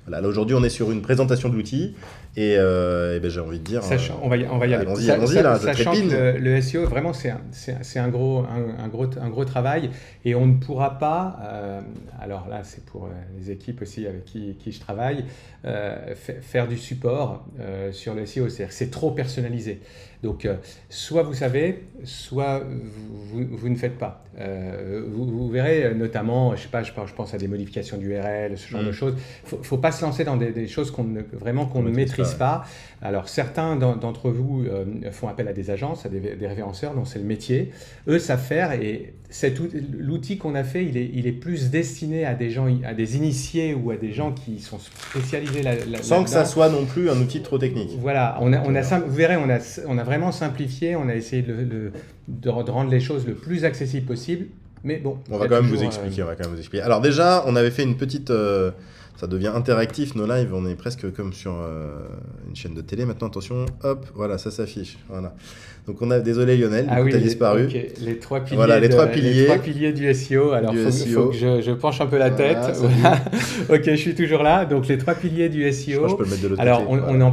Voilà, là aujourd'hui on est sur une présentation de l'outil et ben, j'ai envie de dire On va y aller. allons-y là, je Sachant trépide. que le SEO, vraiment, c'est un gros travail et on ne pourra pas, alors là, c'est pour les équipes aussi avec qui je travaille, faire du support sur le SEO. C'est-à-dire que c'est trop personnalisé. Donc, soit vous savez, soit vous ne faites pas. Vous verrez notamment, je sais pas, je pense à des modifications d'URL, ce genre de choses. Faut pas se lancer dans des choses qu'on ne maîtrise pas. Alors certains d'entre vous font appel à des agences, à des référenceurs dont c'est le métier. Eux savent faire et l'outil qu'on a fait, il est plus destiné à des gens, à des initiés ou à des gens qui sont spécialisés Sans que ça soit non plus un outil trop technique. Voilà, vous verrez, on a vraiment simplifié, on a essayé de rendre les choses le plus accessible possible. Mais bon, on va quand même vous expliquer. Alors déjà, on avait fait une petite... ça devient interactif, nos lives, on est presque comme sur une chaîne de télé. Maintenant, attention, hop, voilà, ça s'affiche. Voilà. Donc on a, désolé Lionel, tu as disparu. Okay. Les trois piliers, voilà, les trois piliers du SEO. Alors il faut que je penche un peu la tête. Voilà. Ok, je suis toujours là. Donc les trois piliers du SEO. Je crois que je peux le mettre de l'autre Alors côté. on en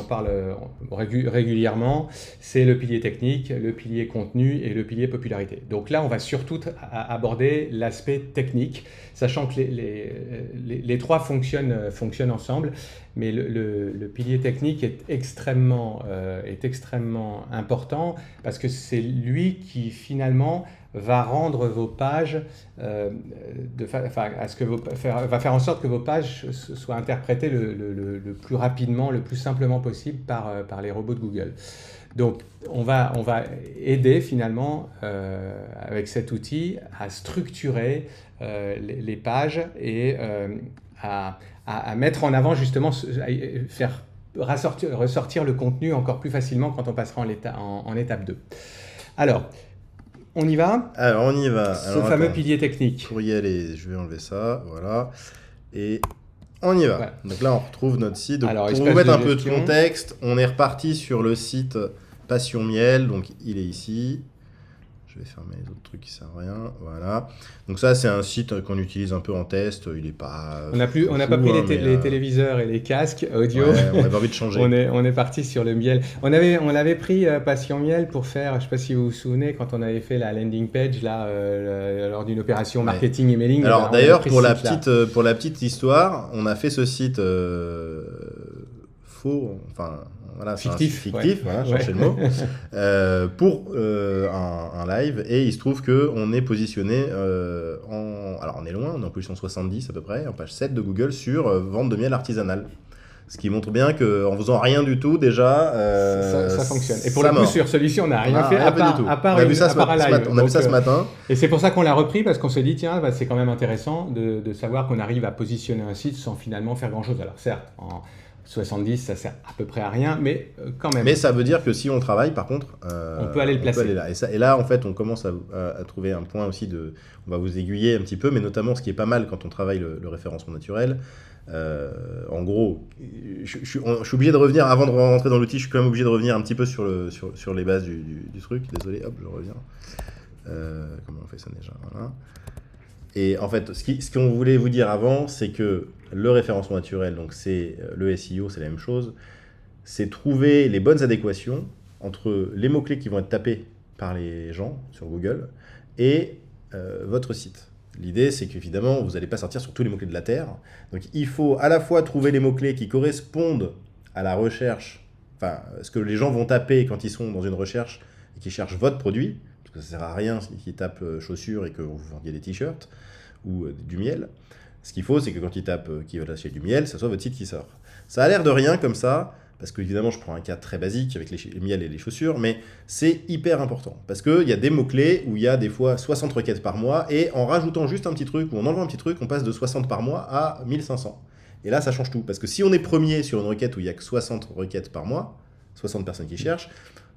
parle régulièrement. C'est le pilier technique, le pilier contenu et le pilier popularité. Donc là, on va surtout aborder l'aspect technique, sachant que les trois fonctionnent ensemble. Mais le pilier technique est extrêmement important parce que c'est lui qui finalement va rendre vos pages, va faire en sorte que vos pages soient interprétées le plus rapidement, le plus simplement possible par les robots de Google. Donc on va aider finalement avec cet outil à structurer les pages et à mettre en avant justement, faire ressortir le contenu encore plus facilement quand on passera en étape 2. Alors, on y va ? Alors, on y va. Ce fameux pilier technique. Pour y aller, je vais enlever ça, voilà. Et on y va. Voilà. Donc là, on retrouve notre site. Donc, pour vous mettre un peu de contexte, on est reparti sur le site Passion Miel. Donc, il est ici. Je vais fermer les autres trucs qui servent à rien. Voilà. Donc ça, c'est un site qu'on utilise un peu en test. Il est pas. On n'a pas pris les téléviseurs et les casques audio. Ouais, on avait envie de changer. on est parti sur le miel. On l'avait pris Passion Miel pour faire, je ne sais pas si vous vous souvenez, quand on avait fait la landing page là, lors d'une opération marketing et mailing. Alors d'ailleurs, pour la petite histoire, on a fait ce site faux, enfin. Voilà, fictif, voilà, cherchez le mot, pour un live, et il se trouve qu'on est positionné alors on est loin, on est en position 70 à peu près, en page 7 de Google sur vente de miel artisanal. Ce qui montre bien qu'en faisant rien du tout, déjà, ça fonctionne. Et pour le coup, sur celui-ci, on n'a rien fait à part un live. On a vu ça ce matin. Et c'est pour ça qu'on l'a repris, parce qu'on s'est dit, tiens, c'est quand même intéressant de savoir qu'on arrive à positionner un site sans finalement faire grand-chose. Alors certes, en 70, ça sert à peu près à rien, mais quand même. Mais ça veut dire que si on travaille, par contre, on peut aller le placer. Aller là. Et là, en fait, on commence à trouver un point aussi on va vous aiguiller un petit peu, mais notamment ce qui est pas mal quand on travaille le référencement naturel. En gros, je suis obligé de revenir, avant de rentrer dans l'outil, je suis quand même obligé de revenir un petit peu sur les bases du truc. Désolé, hop, je reviens. Comment on fait ça déjà ? Voilà. Et en fait, ce qu'on voulait vous dire avant, c'est que le référencement naturel, donc c'est le SEO, c'est la même chose, c'est trouver les bonnes adéquations entre les mots-clés qui vont être tapés par les gens sur Google et votre site. L'idée, c'est qu'évidemment, vous n'allez pas sortir sur tous les mots-clés de la Terre. Donc, il faut à la fois trouver les mots-clés qui correspondent à la recherche, enfin, ce que les gens vont taper quand ils sont dans une recherche et qui cherchent votre produit, parce que ça ne sert à rien qu'ils tapent chaussures et que vous vendiez des t-shirts ou du miel. Ce qu'il faut, c'est que quand ils tapent qu'ils veulent acheter du miel, ça soit votre site qui sort. Ça a l'air de rien comme ça, parce qu'évidemment, je prends un cas très basique avec les miels et les chaussures, mais c'est hyper important. Parce qu'il y a des mots-clés où il y a des fois 60 requêtes par mois, et en rajoutant juste un petit truc, ou en enlevant un petit truc, on passe de 60 par mois à 1500. Et là, ça change tout. Parce que si on est premier sur une requête où il n'y a que 60 requêtes par mois, 60 personnes qui cherchent,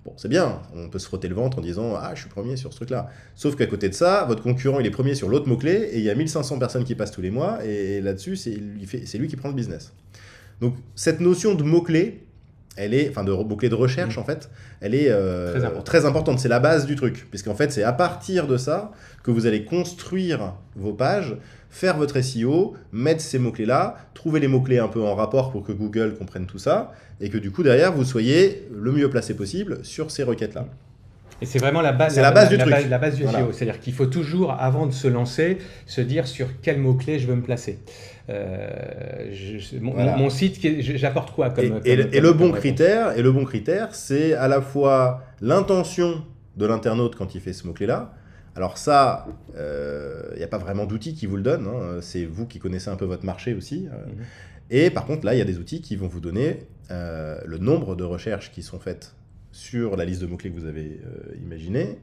bon, c'est bien, on peut se frotter le ventre en disant « Ah, je suis premier sur ce truc-là ». Sauf qu'à côté de ça, votre concurrent, il est premier sur l'autre mot-clé, et il y a 1500 personnes qui passent tous les mois, et là-dessus, c'est lui qui prend le business. Donc, cette notion de mots-clés, enfin de mots-clés de recherche en fait, elle est Très importante. C'est la base du truc, puisqu'en fait c'est à partir de ça que vous allez construire vos pages, faire votre SEO, mettre ces mots-clés là, trouver les mots-clés un peu en rapport pour que Google comprenne tout ça, et que du coup derrière vous soyez le mieux placé possible sur ces requêtes là. Et c'est vraiment la base, C'est la base du truc. La base du Voilà. SEO. C'est-à-dire qu'il faut toujours, avant de se lancer, se dire sur quel mot-clé je veux me placer. Voilà. Mon site, j'apporte quoi comme le bon critère, c'est à la fois l'intention de l'internaute quand il fait ce mot-clé-là. Alors ça, il n'y a pas vraiment d'outils qui vous le donnent. Hein. C'est vous qui connaissez un peu votre marché aussi. Et par contre, là, il y a des outils qui vont vous donner le nombre de recherches qui sont faites sur la liste de mots-clés que vous avez imaginé,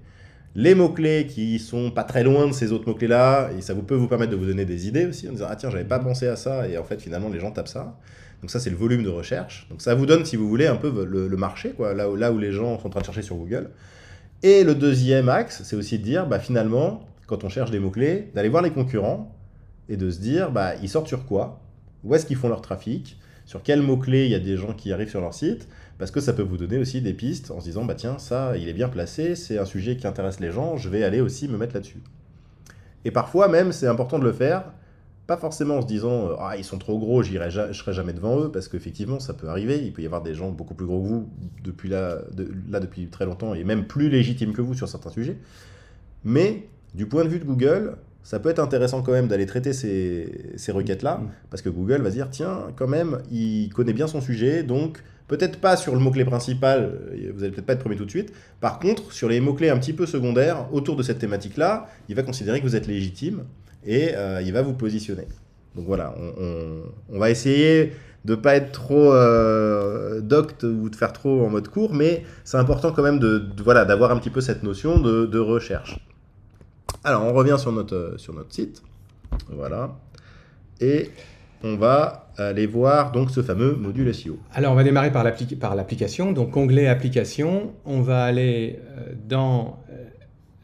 les mots-clés qui sont pas très loin de ces autres mots-clés-là, et ça peut vous permettre de vous donner des idées aussi, en disant « Ah tiens, j'avais pas pensé à ça », et en fait, finalement, les gens tapent ça. Donc ça, c'est le volume de recherche. Donc ça vous donne, si vous voulez, un peu le marché, quoi, là où les gens sont en train de chercher sur Google. Et le deuxième axe, c'est aussi de dire, finalement, quand on cherche des mots-clés, d'aller voir les concurrents, et de se dire, ils sortent sur quoi ? Où est-ce qu'ils font leur trafic ? Sur quels mots-clés il y a des gens qui arrivent sur leur site ? Parce que ça peut vous donner aussi des pistes en se disant, tiens, ça, il est bien placé, c'est un sujet qui intéresse les gens, je vais aller aussi me mettre là-dessus. Et parfois même, c'est important de le faire, pas forcément en se disant, ils sont trop gros, je serai jamais devant eux, parce qu'effectivement, ça peut arriver, il peut y avoir des gens beaucoup plus gros que vous depuis depuis très longtemps, et même plus légitimes que vous sur certains sujets. Mais, du point de vue de Google, ça peut être intéressant quand même d'aller traiter ces requêtes-là, parce que Google va se dire, tiens, quand même, il connaît bien son sujet, donc peut-être pas sur le mot-clé principal, vous n'allez peut-être pas être premier tout de suite, par contre, sur les mots-clés un petit peu secondaires, autour de cette thématique-là, il va considérer que vous êtes légitime, et il va vous positionner. Donc voilà, on va essayer de ne pas être trop docte ou de faire trop en mode court, mais c'est important quand même d'avoir un petit peu cette notion de recherche. Alors, on revient sur notre site. Voilà. Et on va aller voir donc ce fameux module SEO. Alors, on va démarrer par l'application. Donc, onglet application. On va aller dans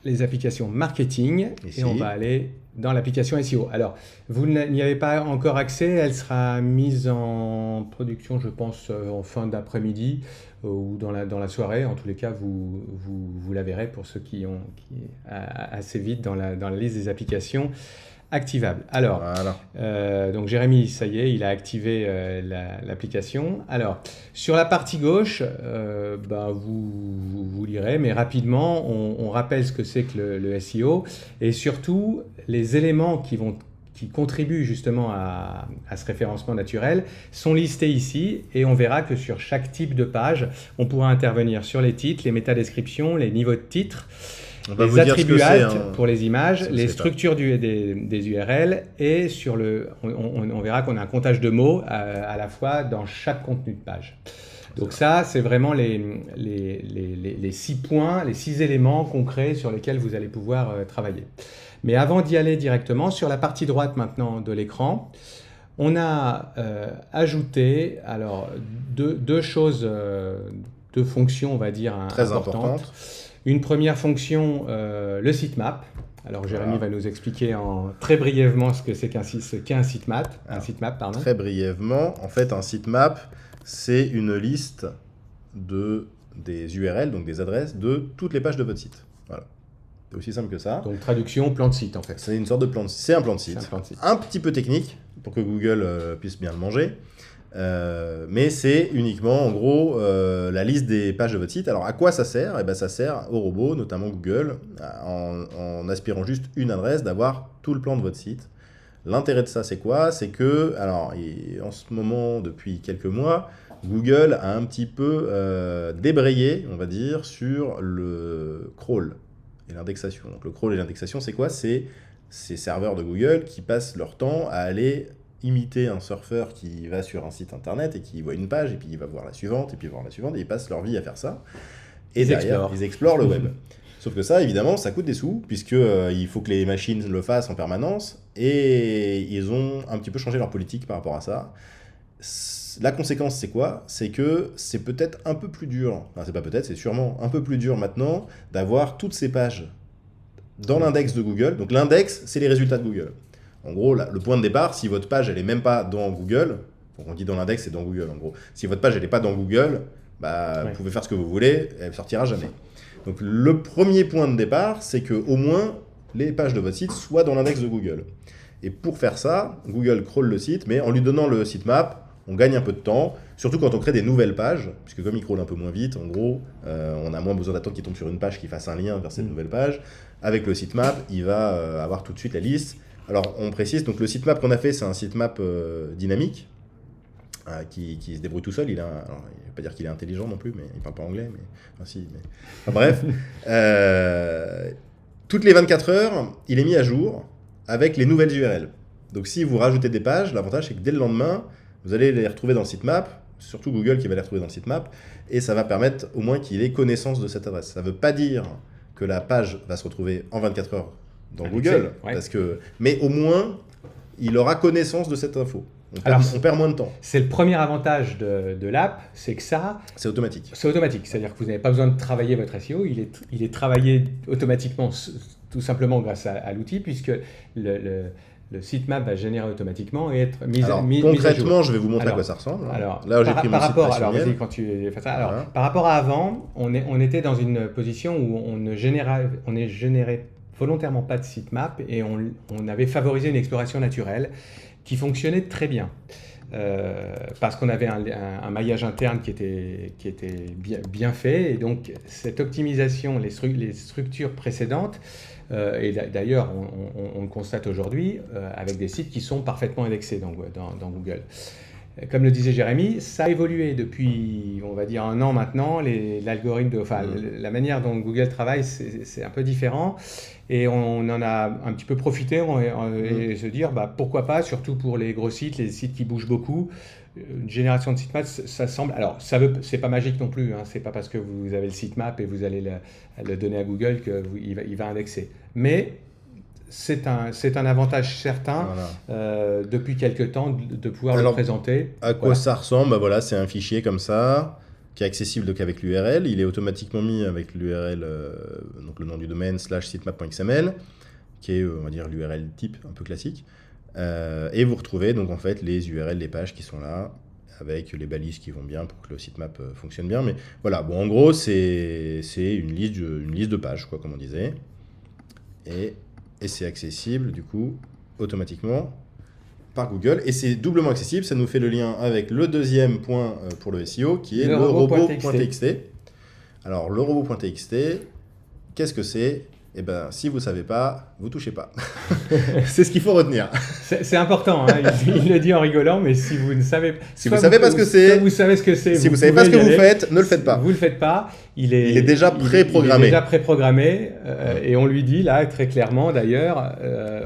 les applications marketing. Ici. Et on va aller dans l'application SEO. Alors, vous n'y avez pas encore accès. Elle sera mise en production, je pense, en fin d'après-midi ou dans la soirée. En tous les cas, vous la verrez pour ceux qui assez vite dans la liste des applications activables. Alors, voilà. Donc Jérémy, ça y est, il a activé l'application. Alors, sur la partie gauche, vous lirez, mais rapidement, on rappelle ce que c'est que le SEO et surtout les éléments qui contribuent justement à ce référencement naturel sont listés ici et on verra que sur chaque type de page, on pourra intervenir sur les titres, les métadescriptions, les niveaux de titres, les attributs alt pour les images, les structures des URL et on verra qu'on a un comptage de mots à la fois dans chaque contenu de page. Donc ça, c'est vraiment les 6 points, les 6 éléments concrets sur lesquels vous allez pouvoir travailler. Mais avant d'y aller directement, sur la partie droite maintenant de l'écran, on a ajouté deux choses, deux fonctions, on va dire, très importantes. Une première fonction, le sitemap. Alors Jérémy va nous expliquer très brièvement ce qu'est un sitemap. Très brièvement, en fait, un sitemap, c'est une liste des URL, donc des adresses, de toutes les pages de votre site. Voilà. C'est aussi simple que ça. Donc traduction, plan de site en fait. C'est une sorte de plan de site. C'est un plan de site. Un petit peu technique pour que Google puisse bien le manger. Mais c'est uniquement en gros la liste des pages de votre site. Alors à quoi ça sert ? Ça sert aux robots, notamment Google, en aspirant juste une adresse, d'avoir tout le plan de votre site. L'intérêt de ça, c'est quoi ? C'est que, en ce moment, depuis quelques mois, Google a un petit peu débrayé, on va dire, sur le crawl et l'indexation. Donc le crawl et l'indexation, c'est quoi ? C'est ces serveurs de Google qui passent leur temps à aller imiter un surfeur qui va sur un site internet et qui voit une page, et puis il va voir la suivante, et puis il va voir la suivante, et ils passent leur vie à faire ça. Et derrière, ils explorent le web. Sauf que ça, évidemment, ça coûte des sous, puisqu'il faut que les machines le fassent en permanence, et ils ont un petit peu changé leur politique par rapport à ça. La conséquence, c'est quoi ? C'est que c'est peut-être un peu plus dur, enfin c'est pas peut-être, c'est sûrement un peu plus dur maintenant, d'avoir toutes ces pages dans l'index de Google. Donc l'index, c'est les résultats de Google. En gros, le point de départ, si votre page, elle est même pas dans Google, Donc on dit dans l'index, c'est dans Google en gros. Si votre page n'est pas dans Google, vous pouvez faire ce que vous voulez, elle ne sortira jamais. Donc le premier point de départ, c'est qu'au moins les pages de votre site soient dans l'index de Google. Et pour faire ça, Google crawl le site, mais en lui donnant le sitemap, on gagne un peu de temps, surtout quand on crée des nouvelles pages, puisque comme il crawl un peu moins vite, en gros, on a moins besoin d'attendre qu'il tombe sur une page qui fasse un lien vers cette nouvelle page. Avec le sitemap, il va avoir tout de suite la liste. Alors on précise, donc le sitemap qu'on a fait, c'est un sitemap dynamique, qui se débrouille tout seul. Alors, il ne veut pas dire qu'il est intelligent non plus, mais il ne parle pas anglais. Bref, toutes les 24 heures, il est mis à jour avec les nouvelles URL. Donc si vous rajoutez des pages, l'avantage c'est que dès le lendemain, vous allez les retrouver dans le sitemap, surtout Google qui va les retrouver dans le sitemap, et ça va permettre au moins qu'il ait connaissance de cette adresse. Ça ne veut pas dire que la page va se retrouver en 24 heures dans Google, mais au moins, il aura connaissance de cette info. On perd moins de temps. C'est le premier avantage de l'app, c'est que ça... C'est automatique. C'est automatique, c'est-à-dire que vous n'avez pas besoin de travailler votre SEO, il est travaillé automatiquement, tout simplement grâce à l'outil, puisque le sitemap va générer automatiquement et être mis à jour. Concrètement, je vais vous montrer à quoi ça ressemble. Là, j'ai pris mon site personnel. Quand tu fais ça. Alors, par rapport à avant, on était dans une position où on ne générait volontairement pas de sitemap et on avait favorisé une exploration naturelle qui fonctionnait très bien. Parce qu'on avait un maillage interne qui était bien fait, et donc cette optimisation, les structures précédentes, et d'ailleurs on le constate aujourd'hui avec des sites qui sont parfaitement indexés dans Google. Comme le disait Jérémy, ça a évolué depuis, on va dire, 1 an maintenant. L'algorithme, la manière dont Google travaille, c'est un peu différent. Et on en a un petit peu profité et se dire, pourquoi pas, surtout pour les gros sites, les sites qui bougent beaucoup. Une génération de sitemap, ça semble... Alors, c'est pas magique non plus. C'est pas parce que vous avez le sitemap et vous allez le donner à Google qu'il va indexer. Mais... C'est un avantage certain depuis quelques temps de pouvoir le présenter. À quoi ça ressemble? C'est un fichier comme ça qui est accessible donc avec l'URL. Il est automatiquement mis avec l'URL, donc le nom du domaine /sitemap.xml, qui est on va dire l'URL type un peu classique. Et vous retrouvez donc en fait les URL, les pages qui sont là avec les balises qui vont bien pour que le sitemap fonctionne bien. Mais voilà, en gros c'est une liste de pages comme on disait. Et c'est accessible, du coup, automatiquement par Google. Et c'est doublement accessible. Ça nous fait le lien avec le deuxième point pour le SEO, qui est le robot.txt. Alors, le robot.txt, qu'est-ce que c'est? Si vous ne savez pas, vous ne touchez pas. C'est ce qu'il faut retenir. C'est important, il le dit en rigolant, mais si vous ne savez pas... Si vous ne savez pas ce que c'est... vous savez ce que c'est. Si vous ne savez pas ce que vous faites, ne le faites pas. Vous ne le faites pas. Il est déjà préprogrammé. Et on lui dit là, très clairement d'ailleurs,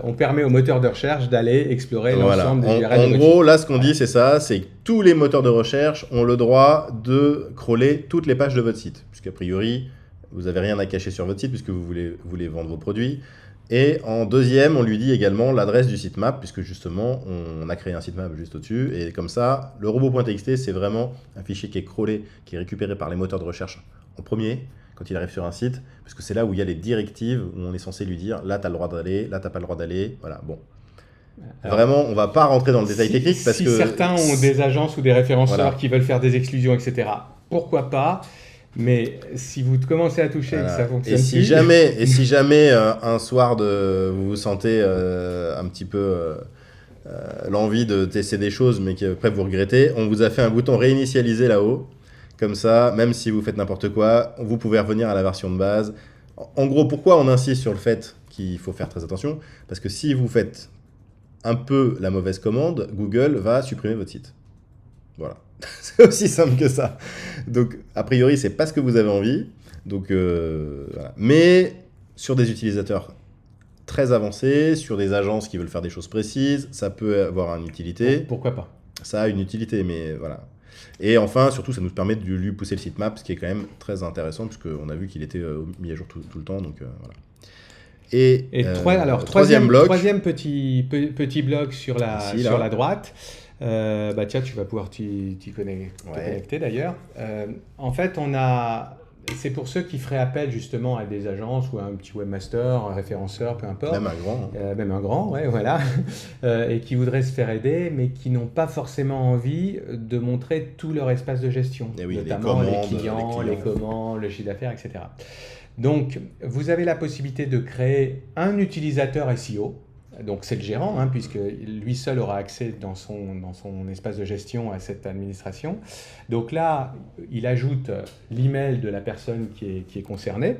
on permet au moteur de recherche d'aller explorer l'ensemble des URL. En gros, là, ce qu'on dit, c'est ça, c'est que tous les moteurs de recherche ont le droit de crawler toutes les pages de votre site. Puisqu'a priori... vous n'avez rien à cacher sur votre site puisque vous voulez vendre vos produits. Et en deuxième, on lui dit également l'adresse du sitemap, puisque justement, on a créé un sitemap juste au-dessus. Et comme ça, le robot.txt, c'est vraiment un fichier qui est crawlé, qui est récupéré par les moteurs de recherche en premier, quand il arrive sur un site, parce que c'est là où il y a les directives, où on est censé lui dire, là, tu as le droit d'aller, là, tu n'as pas le droit d'aller. Voilà, bon. Alors, vraiment, on ne va pas rentrer dans le détail technique, parce que... Si certains ont des agences ou des référenceurs qui veulent faire des exclusions, etc., pourquoi pas? Mais si vous commencez à toucher et que ça fonctionne et si jamais un soir vous vous sentez un petit peu l'envie de tester des choses mais qu'après vous regrettez, on vous a fait un bouton réinitialiser là-haut. Comme ça, même si vous faites n'importe quoi, vous pouvez revenir à la version de base. En gros, pourquoi on insiste sur le fait qu'il faut faire très attention? Parce que si vous faites un peu la mauvaise commande, Google va supprimer votre site. Voilà. C'est aussi simple que ça. Donc, a priori, c'est pas ce que vous avez envie. Donc, voilà. Mais sur des utilisateurs très avancés, sur des agences qui veulent faire des choses précises, ça peut avoir une utilité. Pourquoi pas? Ça a une utilité, mais voilà. Et enfin, surtout, ça nous permet de lui pousser le sitemap, ce qui est quand même très intéressant, puisqu'on a vu qu'il était mis à jour tout le temps. Donc, voilà. Et troisième petit bloc sur la droite. Tiens, tu vas pouvoir t'y connecter d'ailleurs. En fait, on a c'est pour ceux qui feraient appel justement à des agences ou à un petit webmaster, un référenceur, peu importe. Même un grand. Même un grand, ouais, voilà. Et qui voudraient se faire aider, mais qui n'ont pas forcément envie de montrer tout leur espace de gestion, Et oui, notamment les clients, clients. les commandes, le chiffre d'affaires, etc. Donc, vous avez la possibilité de créer un utilisateur SEO. Donc, c'est le gérant, hein, puisque lui seul aura accès dans son espace de gestion à cette administration. Donc là, il ajoute l'email de la personne qui est concernée.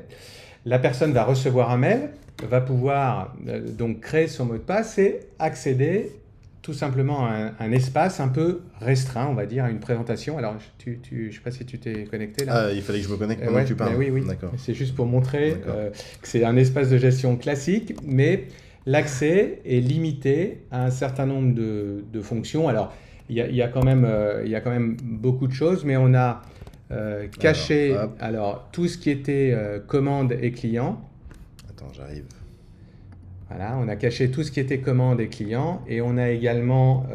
La personne va recevoir un mail, va pouvoir donc créer son mot de passe et accéder tout simplement à un espace un peu restreint, on va dire, à une présentation. Alors, je ne sais pas si tu t'es connecté là. Ah, il fallait que je me connecte pendant Ouais, que tu parles. oui. D'accord. C'est juste pour montrer que c'est un espace de gestion classique, mais l'accès est limité à un certain nombre de fonctions. Alors, il y a quand même beaucoup de choses, mais on a caché tout ce qui était commande et client. Attends, j'arrive. Voilà, on a caché tout ce qui était commande et client, et on a également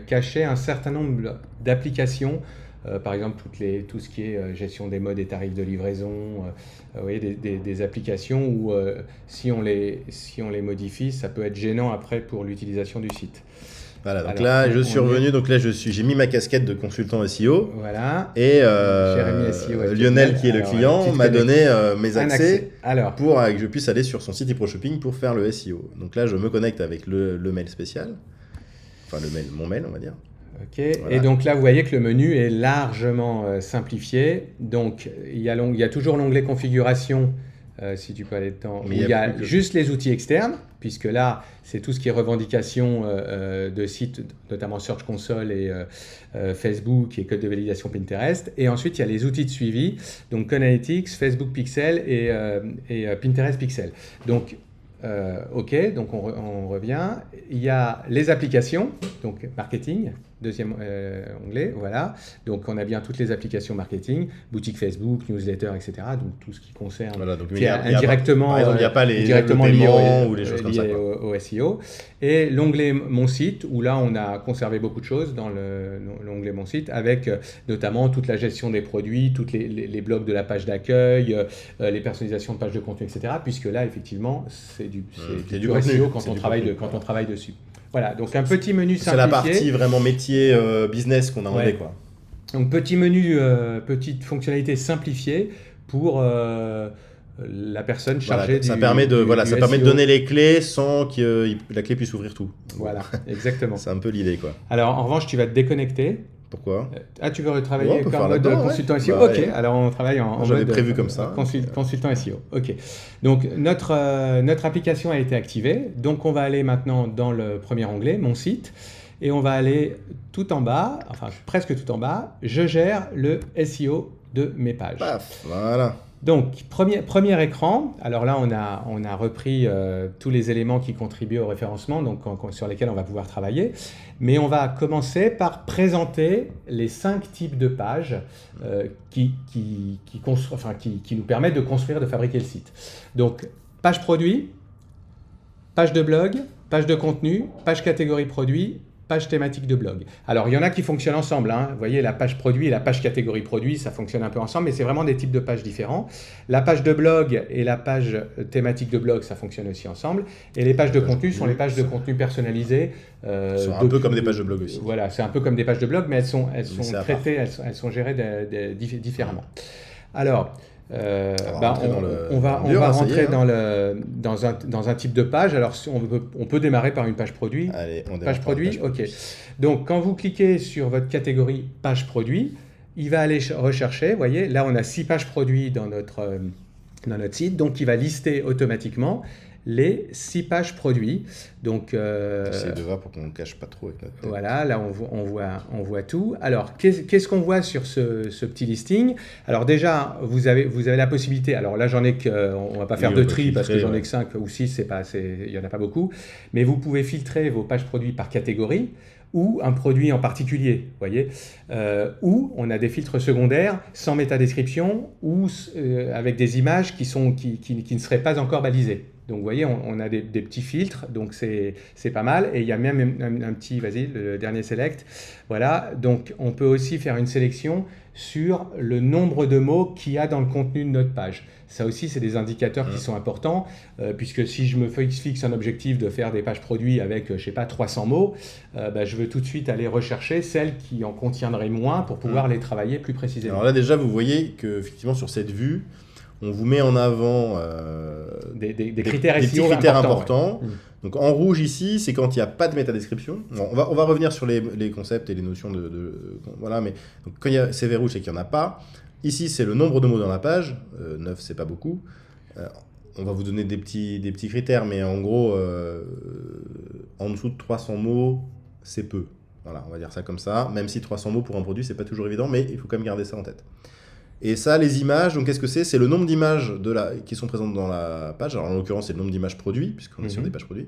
caché un certain nombre d'applications. Par exemple, tout ce qui est gestion des modes et tarifs de livraison, vous voyez, des applications où si on les modifie, ça peut être gênant après pour l'utilisation du site. Voilà, donc là, je suis revenu, donc là, j'ai mis ma casquette de consultant SEO. Voilà. Et SEO, Lionel, qui est le client, m'a donné mes accès alors, pour que je puisse aller sur son site eProShopping pour faire le SEO. Donc là, je me connecte avec le mail spécial, enfin mon mail, on va dire. Ok, voilà. Et donc là, vous voyez que le menu est largement simplifié. Donc, il y a toujours l'onglet configuration, si tu peux aller dedans, où il y a juste les outils externes, puisque là, c'est tout ce qui est revendication de sites, notamment Search Console et Facebook et code de validation Pinterest. Et ensuite, il y a les outils de suivi, donc Analytics, Facebook Pixel et Pinterest Pixel. Donc, ok, donc on revient. Il y a les applications, donc marketing, deuxième onglet, voilà. Donc on a bien toutes les applications marketing, boutique Facebook, newsletter, etc. Donc tout ce qui concerne, voilà, donc qui est indirectement, par exemple, il n'y a pas les directement lié ou les choses comme ça, au SEO. Et l'onglet Mon site, où là on a conservé beaucoup de choses dans l'onglet Mon site, avec notamment toute la gestion des produits, tous les blocs de la page d'accueil, les personnalisations de pages de contenu, etc. Puisque là, effectivement, c'est du SEO quand on travaille dessus. Voilà, donc un petit menu simplifié. C'est la partie vraiment métier business qu'on a enlevé, quoi. Donc petit menu, petite fonctionnalité simplifiée pour la personne chargée ça permet de donner les clés sans que la clé puisse ouvrir tout. Voilà, exactement. C'est un peu l'idée, quoi. Alors en revanche, tu vas te déconnecter. Pourquoi ? Tu veux retravailler en mode consultant SEO ? Ok, alors on travaille en j'avais mode prévu comme ça. Consultant SEO. Ok. Donc notre application a été activée. Donc on va aller maintenant dans le premier onglet, Mon site, et on va aller tout en bas, enfin presque tout en bas. Je gère le SEO de mes pages. Paf, voilà. Donc, premier écran, alors là on a repris tous les éléments qui contribuent au référencement, donc sur lesquels on va pouvoir travailler, mais on va commencer par présenter les 5 types de pages qui nous permettent de construire, de fabriquer le site. Donc, page produit, page de blog, page de contenu, page catégorie produit, page thématique de blog. Alors, il y en a qui fonctionnent ensemble, hein. Vous voyez, la page produit et la page catégorie produit, ça fonctionne un peu ensemble, mais c'est vraiment des types de pages différents. La page de blog et la page thématique de blog, ça fonctionne aussi ensemble. Et les pages de contenu sont les pages de contenu personnalisées. C'est un peu comme des pages de blog aussi. Voilà, c'est un peu comme des pages de blog, mais elles sont traitées, elles sont gérées différemment. Alors, on va rentrer dans un type de page. Alors, on peut démarrer par une page produit. Allez, on démarre page produit, ok. Donc, quand vous cliquez sur votre catégorie page produit, il va aller rechercher. Vous voyez, là, on a 6 pages produits dans notre site. Donc, il va lister automatiquement les 6 pages produits. Donc, c'est de voir pour qu'on ne cache pas trop avec notre tête. Voilà, là on voit tout. Alors, qu'est-ce qu'on voit sur ce petit listing ? Alors déjà, vous avez la possibilité, alors là on ne va pas faire de tri parce que j'en ai que 5 ou 6, il n'y en a pas beaucoup, mais vous pouvez filtrer vos pages produits par catégorie ou un produit en particulier, vous voyez, ou on a des filtres secondaires sans métadescription ou avec des images qui ne seraient pas encore balisées. Donc vous voyez, on a des petits filtres, donc c'est pas mal. Et il y a même un petit, vas-y, le dernier select. Voilà, donc on peut aussi faire une sélection sur le nombre de mots qu'il y a dans le contenu de notre page. Ça aussi, c'est des indicateurs qui sont importants, puisque si je me fixe un objectif de faire des pages produits avec, je sais pas, 300 mots, je veux tout de suite aller rechercher celles qui en contiendraient moins pour pouvoir les travailler plus précisément. Alors là, déjà, vous voyez qu'effectivement, sur cette vue, on vous met en avant des critères des SEO petits critères importants. importants. Donc en rouge ici, c'est quand il n'y a pas de métadescription. Bon, on va revenir sur les concepts et les notions voilà, mais donc, quand c'est vert rouge, c'est qu'il n'y en a pas. Ici, c'est le nombre de mots dans la page. 9, c'est pas beaucoup. On va vous donner des petits critères, mais en gros, en dessous de 300 mots, c'est peu. Voilà, on va dire ça comme ça. Même si 300 mots pour un produit, c'est pas toujours évident, mais il faut quand même garder ça en tête. Et ça, les images, donc qu'est-ce que c'est? C'est le nombre d'images qui sont présentes dans la page. Alors en l'occurrence, c'est le nombre d'images produits, puisqu'on est sur des pages produits.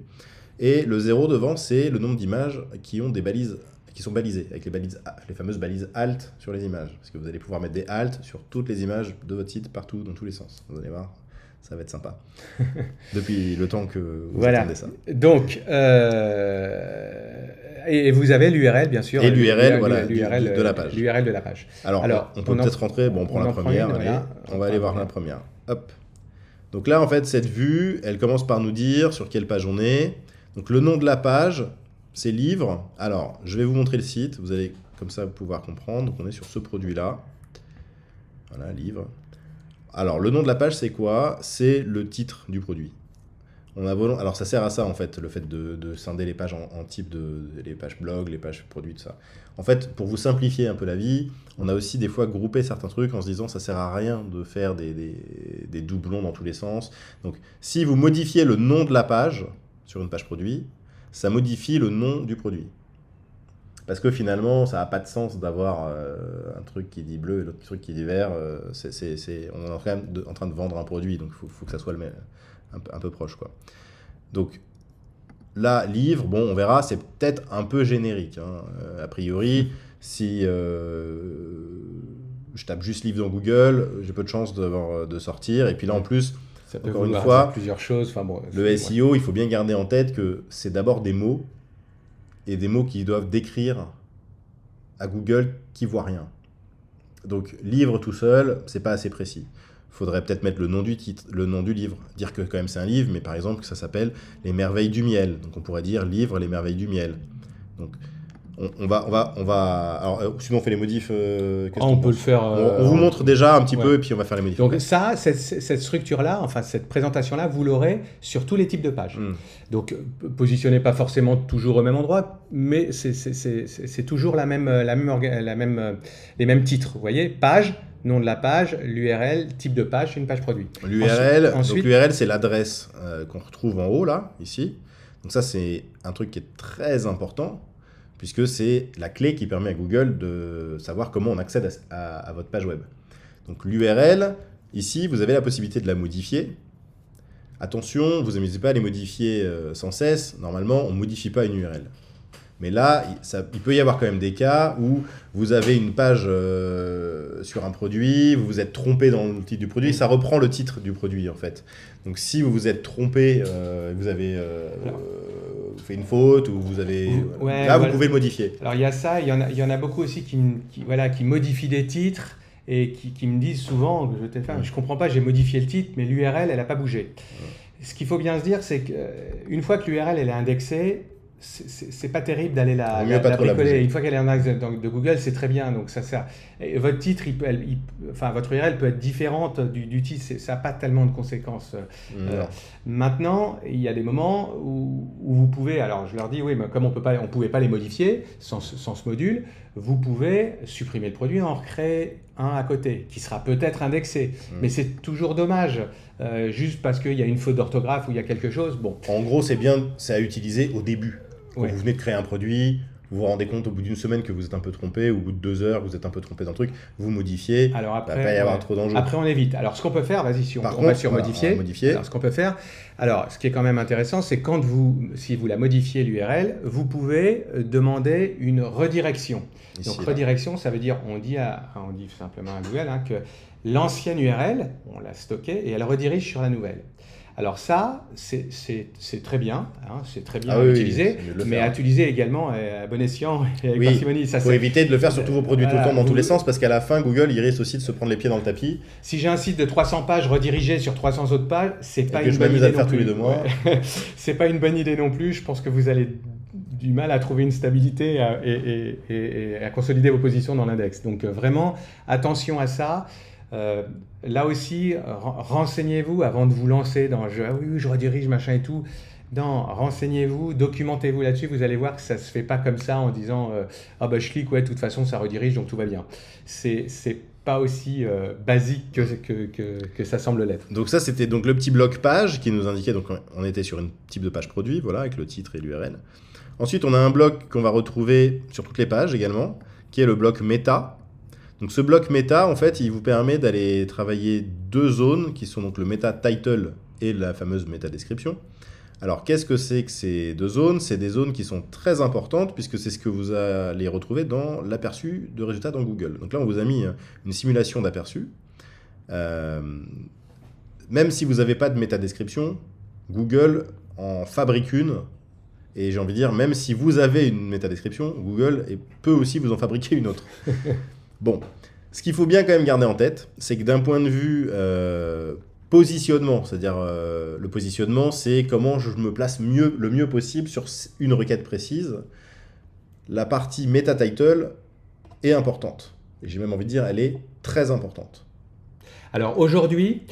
Et le 0 devant, c'est le nombre d'images qui ont des balises, qui sont balisées, avec les fameuses balises alt sur les images. Parce que vous allez pouvoir mettre des alt sur toutes les images de votre site, partout, dans tous les sens. Vous allez voir, ça va être sympa. Depuis le temps que vous attendez ça. Donc, et vous avez l'URL, bien sûr. Et l'URL, voilà, de la page. L'URL de la page. Alors on peut peut-être rentrer, on prend la première, on va aller voir la première. Hop. Donc là, en fait, cette vue, elle commence par nous dire sur quelle page on est. Donc le nom de la page, c'est livre. Alors, je vais vous montrer le site. Vous allez comme ça pouvoir comprendre. Donc on est sur ce produit-là. Voilà, livre. Alors, le nom de la page, c'est quoi? C'est le titre du produit. Alors, ça sert à ça, en fait, le fait de scinder les pages en type les pages blog, les pages produits, tout ça. En fait, pour vous simplifier un peu la vie, on a aussi des fois groupé certains trucs en se disant ça sert à rien de faire des doublons dans tous les sens. Donc, si vous modifiez le nom de la page sur une page produit, ça modifie le nom du produit. Parce que finalement, ça n'a pas de sens d'avoir un truc qui dit bleu et l'autre truc qui dit vert. On est quand même en train de vendre un produit, donc il faut que ça soit un peu proche, quoi. Donc là, livre, bon, on verra, c'est peut-être un peu générique. A priori, si je tape juste livre dans Google, j'ai peu de chances de sortir. Et puis là, en plus, ça peut encore une fois, plusieurs choses. Enfin, bon, le SEO, il faut bien garder en tête que c'est d'abord des mots, et des mots qui doivent décrire à Google qui voit rien. Donc livre tout seul, c'est pas assez précis. Il faudrait peut-être mettre le nom du titre, le nom du livre, dire que quand même c'est un livre, mais par exemple que ça s'appelle Les Merveilles du Miel. Donc on pourrait dire livre Les Merveilles du Miel. Donc on va. Alors sinon on fait les modifs. On peut le faire. On vous montre déjà un petit peu et puis on va faire les modifs. Donc ça, cette structure-là, enfin cette présentation-là, vous l'aurez sur tous les types de pages. Donc positionnez pas forcément toujours au même endroit, mais c'est toujours les mêmes titres. Vous voyez, page, nom de la page, l'URL, type de page, une page produit. L'URL, c'est l'adresse qu'on retrouve en haut là, ici. Donc ça c'est un truc qui est très important, puisque c'est la clé qui permet à Google de savoir comment on accède à votre page web. Donc l'URL, ici, vous avez la possibilité de la modifier. Attention, vous n'amusez pas à les modifier sans cesse. Normalement, on ne modifie pas une URL. Mais là, il peut y avoir quand même des cas où vous avez une page sur un produit, vous vous êtes trompé dans le titre du produit, ça reprend le titre du produit en fait. Donc si vous vous êtes trompé, vous avez fait une faute ou vous avez... vous pouvez le modifier. Alors il y a ça, il y en a beaucoup aussi qui modifient des titres et qui me disent souvent, je comprends pas, j'ai modifié le titre, mais l'URL, elle n'a pas bougé. Ce qu'il faut bien se dire, c'est qu'une fois que l'URL elle est indexée, c'est pas terrible d'aller la bricoler. Une fois qu'elle est en axe de Google, c'est très bien. Donc ça sert. Et votre titre, votre URL peut être différente du titre. Ça n'a pas tellement de conséquences. Maintenant, il y a des moments où vous pouvez. Alors je leur dis oui, mais comme on pouvait pas les modifier sans ce module, vous pouvez supprimer le produit et en recréer un à côté qui sera peut-être indexé. Mais c'est toujours dommage. Juste parce qu'il y a une faute d'orthographe ou il y a quelque chose. Bon. En gros, c'est à utiliser au début. Quand vous venez de créer un produit, vous vous rendez compte au bout d'une semaine que vous êtes un peu trompé, au bout de 2 heures, vous êtes un peu trompé dans le truc, vous modifiez, alors après, il va pas y avoir trop d'enjeux. Après, on évite. Alors, ce qu'on peut faire, vas-y, si on va sur modifier. Alors, ce qu'on peut faire, ce qui est quand même intéressant, c'est quand si vous la modifiez l'URL, vous pouvez demander une redirection. Donc, redirection, ça veut dire, on dit simplement à Google que l'ancienne URL, on l'a stockée et elle redirige sur la nouvelle. Alors ça, c'est très bien, hein, c'est très bien Ah à oui, utiliser, c'est mieux de le mais faire. à utiliser également à bon escient et avec Oui, parcimonie. Ça, il faut c'est, éviter de le faire sur tous vos produits tout le voilà, temps, dans tous les sens, parce qu'à la fin, Google, il risque aussi de se prendre les pieds dans le tapis. si j'ai un site de 300 pages redirigé sur 300 autres pages, c'est pas que une je bonne m'amuse à idée le non faire tous plus. les 2 mois. Ouais. C'est pas une bonne idée non plus. Je pense que vous allez du mal à trouver une stabilité et à consolider vos positions dans l'index. Donc vraiment, attention à ça. Là aussi, renseignez-vous avant de vous lancer dans ah oui, je redirige, machin et tout. Non, renseignez-vous, documentez-vous là-dessus. Vous allez voir que ça se fait pas comme ça en disant ah bah je clique, ouais, de toute façon ça redirige donc tout va bien. C'est pas aussi basique que ça semble l'être. Donc ça, c'était donc le petit bloc page qui nous indiquait, donc on était sur une type de page produit, voilà, avec le titre et l'URL. Ensuite, on a un bloc qu'on va retrouver sur toutes les pages également, qui est le bloc méta. Donc ce bloc méta, en fait, il vous permet d'aller travailler 2 zones, qui sont donc le méta title et la fameuse méta description. Alors, qu'est-ce que c'est que ces 2 zones? C'est des zones qui sont très importantes, puisque c'est ce que vous allez retrouver dans l'aperçu de résultats dans Google. Donc là, on vous a mis une simulation d'aperçu. Même si vous n'avez pas de métadescription, Google en fabrique une. Et j'ai envie de dire, même si vous avez une métadescription, Google peut aussi vous en fabriquer une autre. Bon, ce qu'il faut bien quand même garder en tête, c'est que d'un point de vue positionnement, c'est-à-dire le positionnement, c'est comment je me place le mieux possible sur une requête précise. La partie meta title est importante. Et j'ai même envie de dire, elle est très importante. Alors aujourd'hui,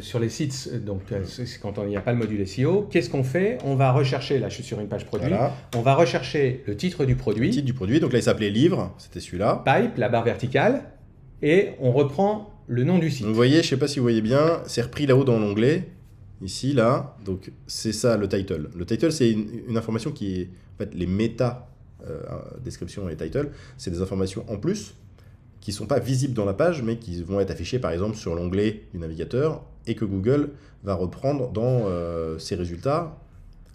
sur les sites, donc c'est quand il n'y a pas le module SEO, qu'est-ce qu'on fait? On va rechercher, là je suis sur une page produit, Voilà. on va rechercher le titre du produit, Le titre du produit, donc là il s'appelait livre, c'était celui-là. pipe, la barre verticale, et on reprend le nom du site. Donc vous voyez, je ne sais pas si vous voyez bien, c'est repris là-haut dans l'onglet, ici, là, donc c'est ça le title. Le title, c'est une information qui est, en fait, les méta description et title, c'est des informations en plus, qui ne sont pas visibles dans la page, mais qui vont être affichées par exemple sur l'onglet du navigateur et que Google va reprendre dans ses résultats.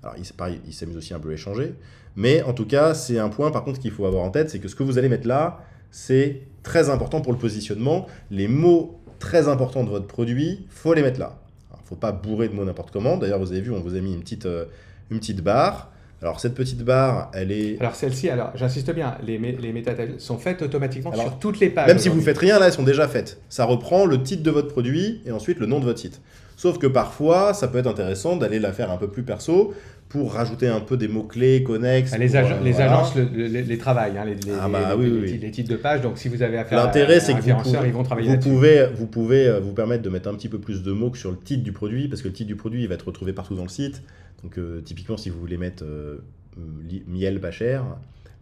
Alors il s'amuse aussi un peu à les changer, mais en tout cas c'est un point par contre qu'il faut avoir en tête, c'est que ce que vous allez mettre là, c'est très important pour le positionnement. Les mots très importants de votre produit, faut les mettre là. Il ne faut pas bourrer de mots n'importe comment. D'ailleurs vous avez vu, on vous a mis une petite barre. Alors cette petite barre, elle est... Alors celle-ci, alors j'insiste bien, les métatags sont faites automatiquement sur toutes les pages. Même si vous ne faites rien, là, elles sont déjà faites. Ça reprend le titre de votre produit et ensuite le nom de votre site. Sauf que parfois, ça peut être intéressant d'aller la faire un peu plus perso pour rajouter un peu des mots-clés connexes. Les agences les travaillent, hein, les titres de page. Donc si vous avez affaire l'intérêt, c'est à un que référenceur, ils vont travailler là-dessus. vous pouvez vous permettre de mettre un petit peu plus de mots que sur le titre du produit, parce que le titre du produit, il va être retrouvé partout dans le site. Donc typiquement, si vous voulez mettre miel pas cher,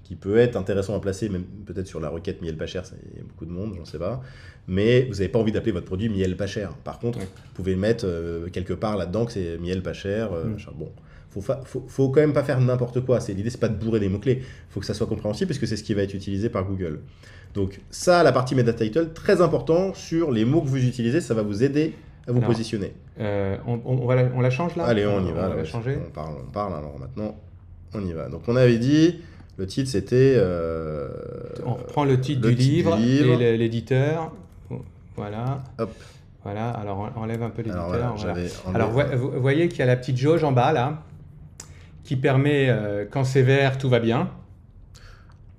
qui peut être intéressant à placer, même peut-être sur la requête miel pas cher, il y a beaucoup de monde, j'en sais pas. Mais vous n'avez pas envie d'appeler votre produit miel pas cher. Par contre, vous pouvez le mettre quelque part là-dedans que c'est miel pas cher. Bon, faut quand même pas faire n'importe quoi. L'idée, c'est pas de bourrer des mots-clés. Il faut que ça soit compréhensible, parce que c'est ce qui va être utilisé par Google. Donc ça, la partie meta title, très important sur les mots que vous utilisez, ça va vous aider à vous positionner. On la change là? Allez, on y va. On va la changer. On parle, alors maintenant, on y va. Donc on avait dit, le titre c'était... on reprend le titre du livre et l'éditeur. Voilà. Hop. Voilà, alors on enlève un peu l'éditeur. Alors, vous voyez qu'il y a la petite jauge en bas là, qui permet, quand c'est vert, tout va bien.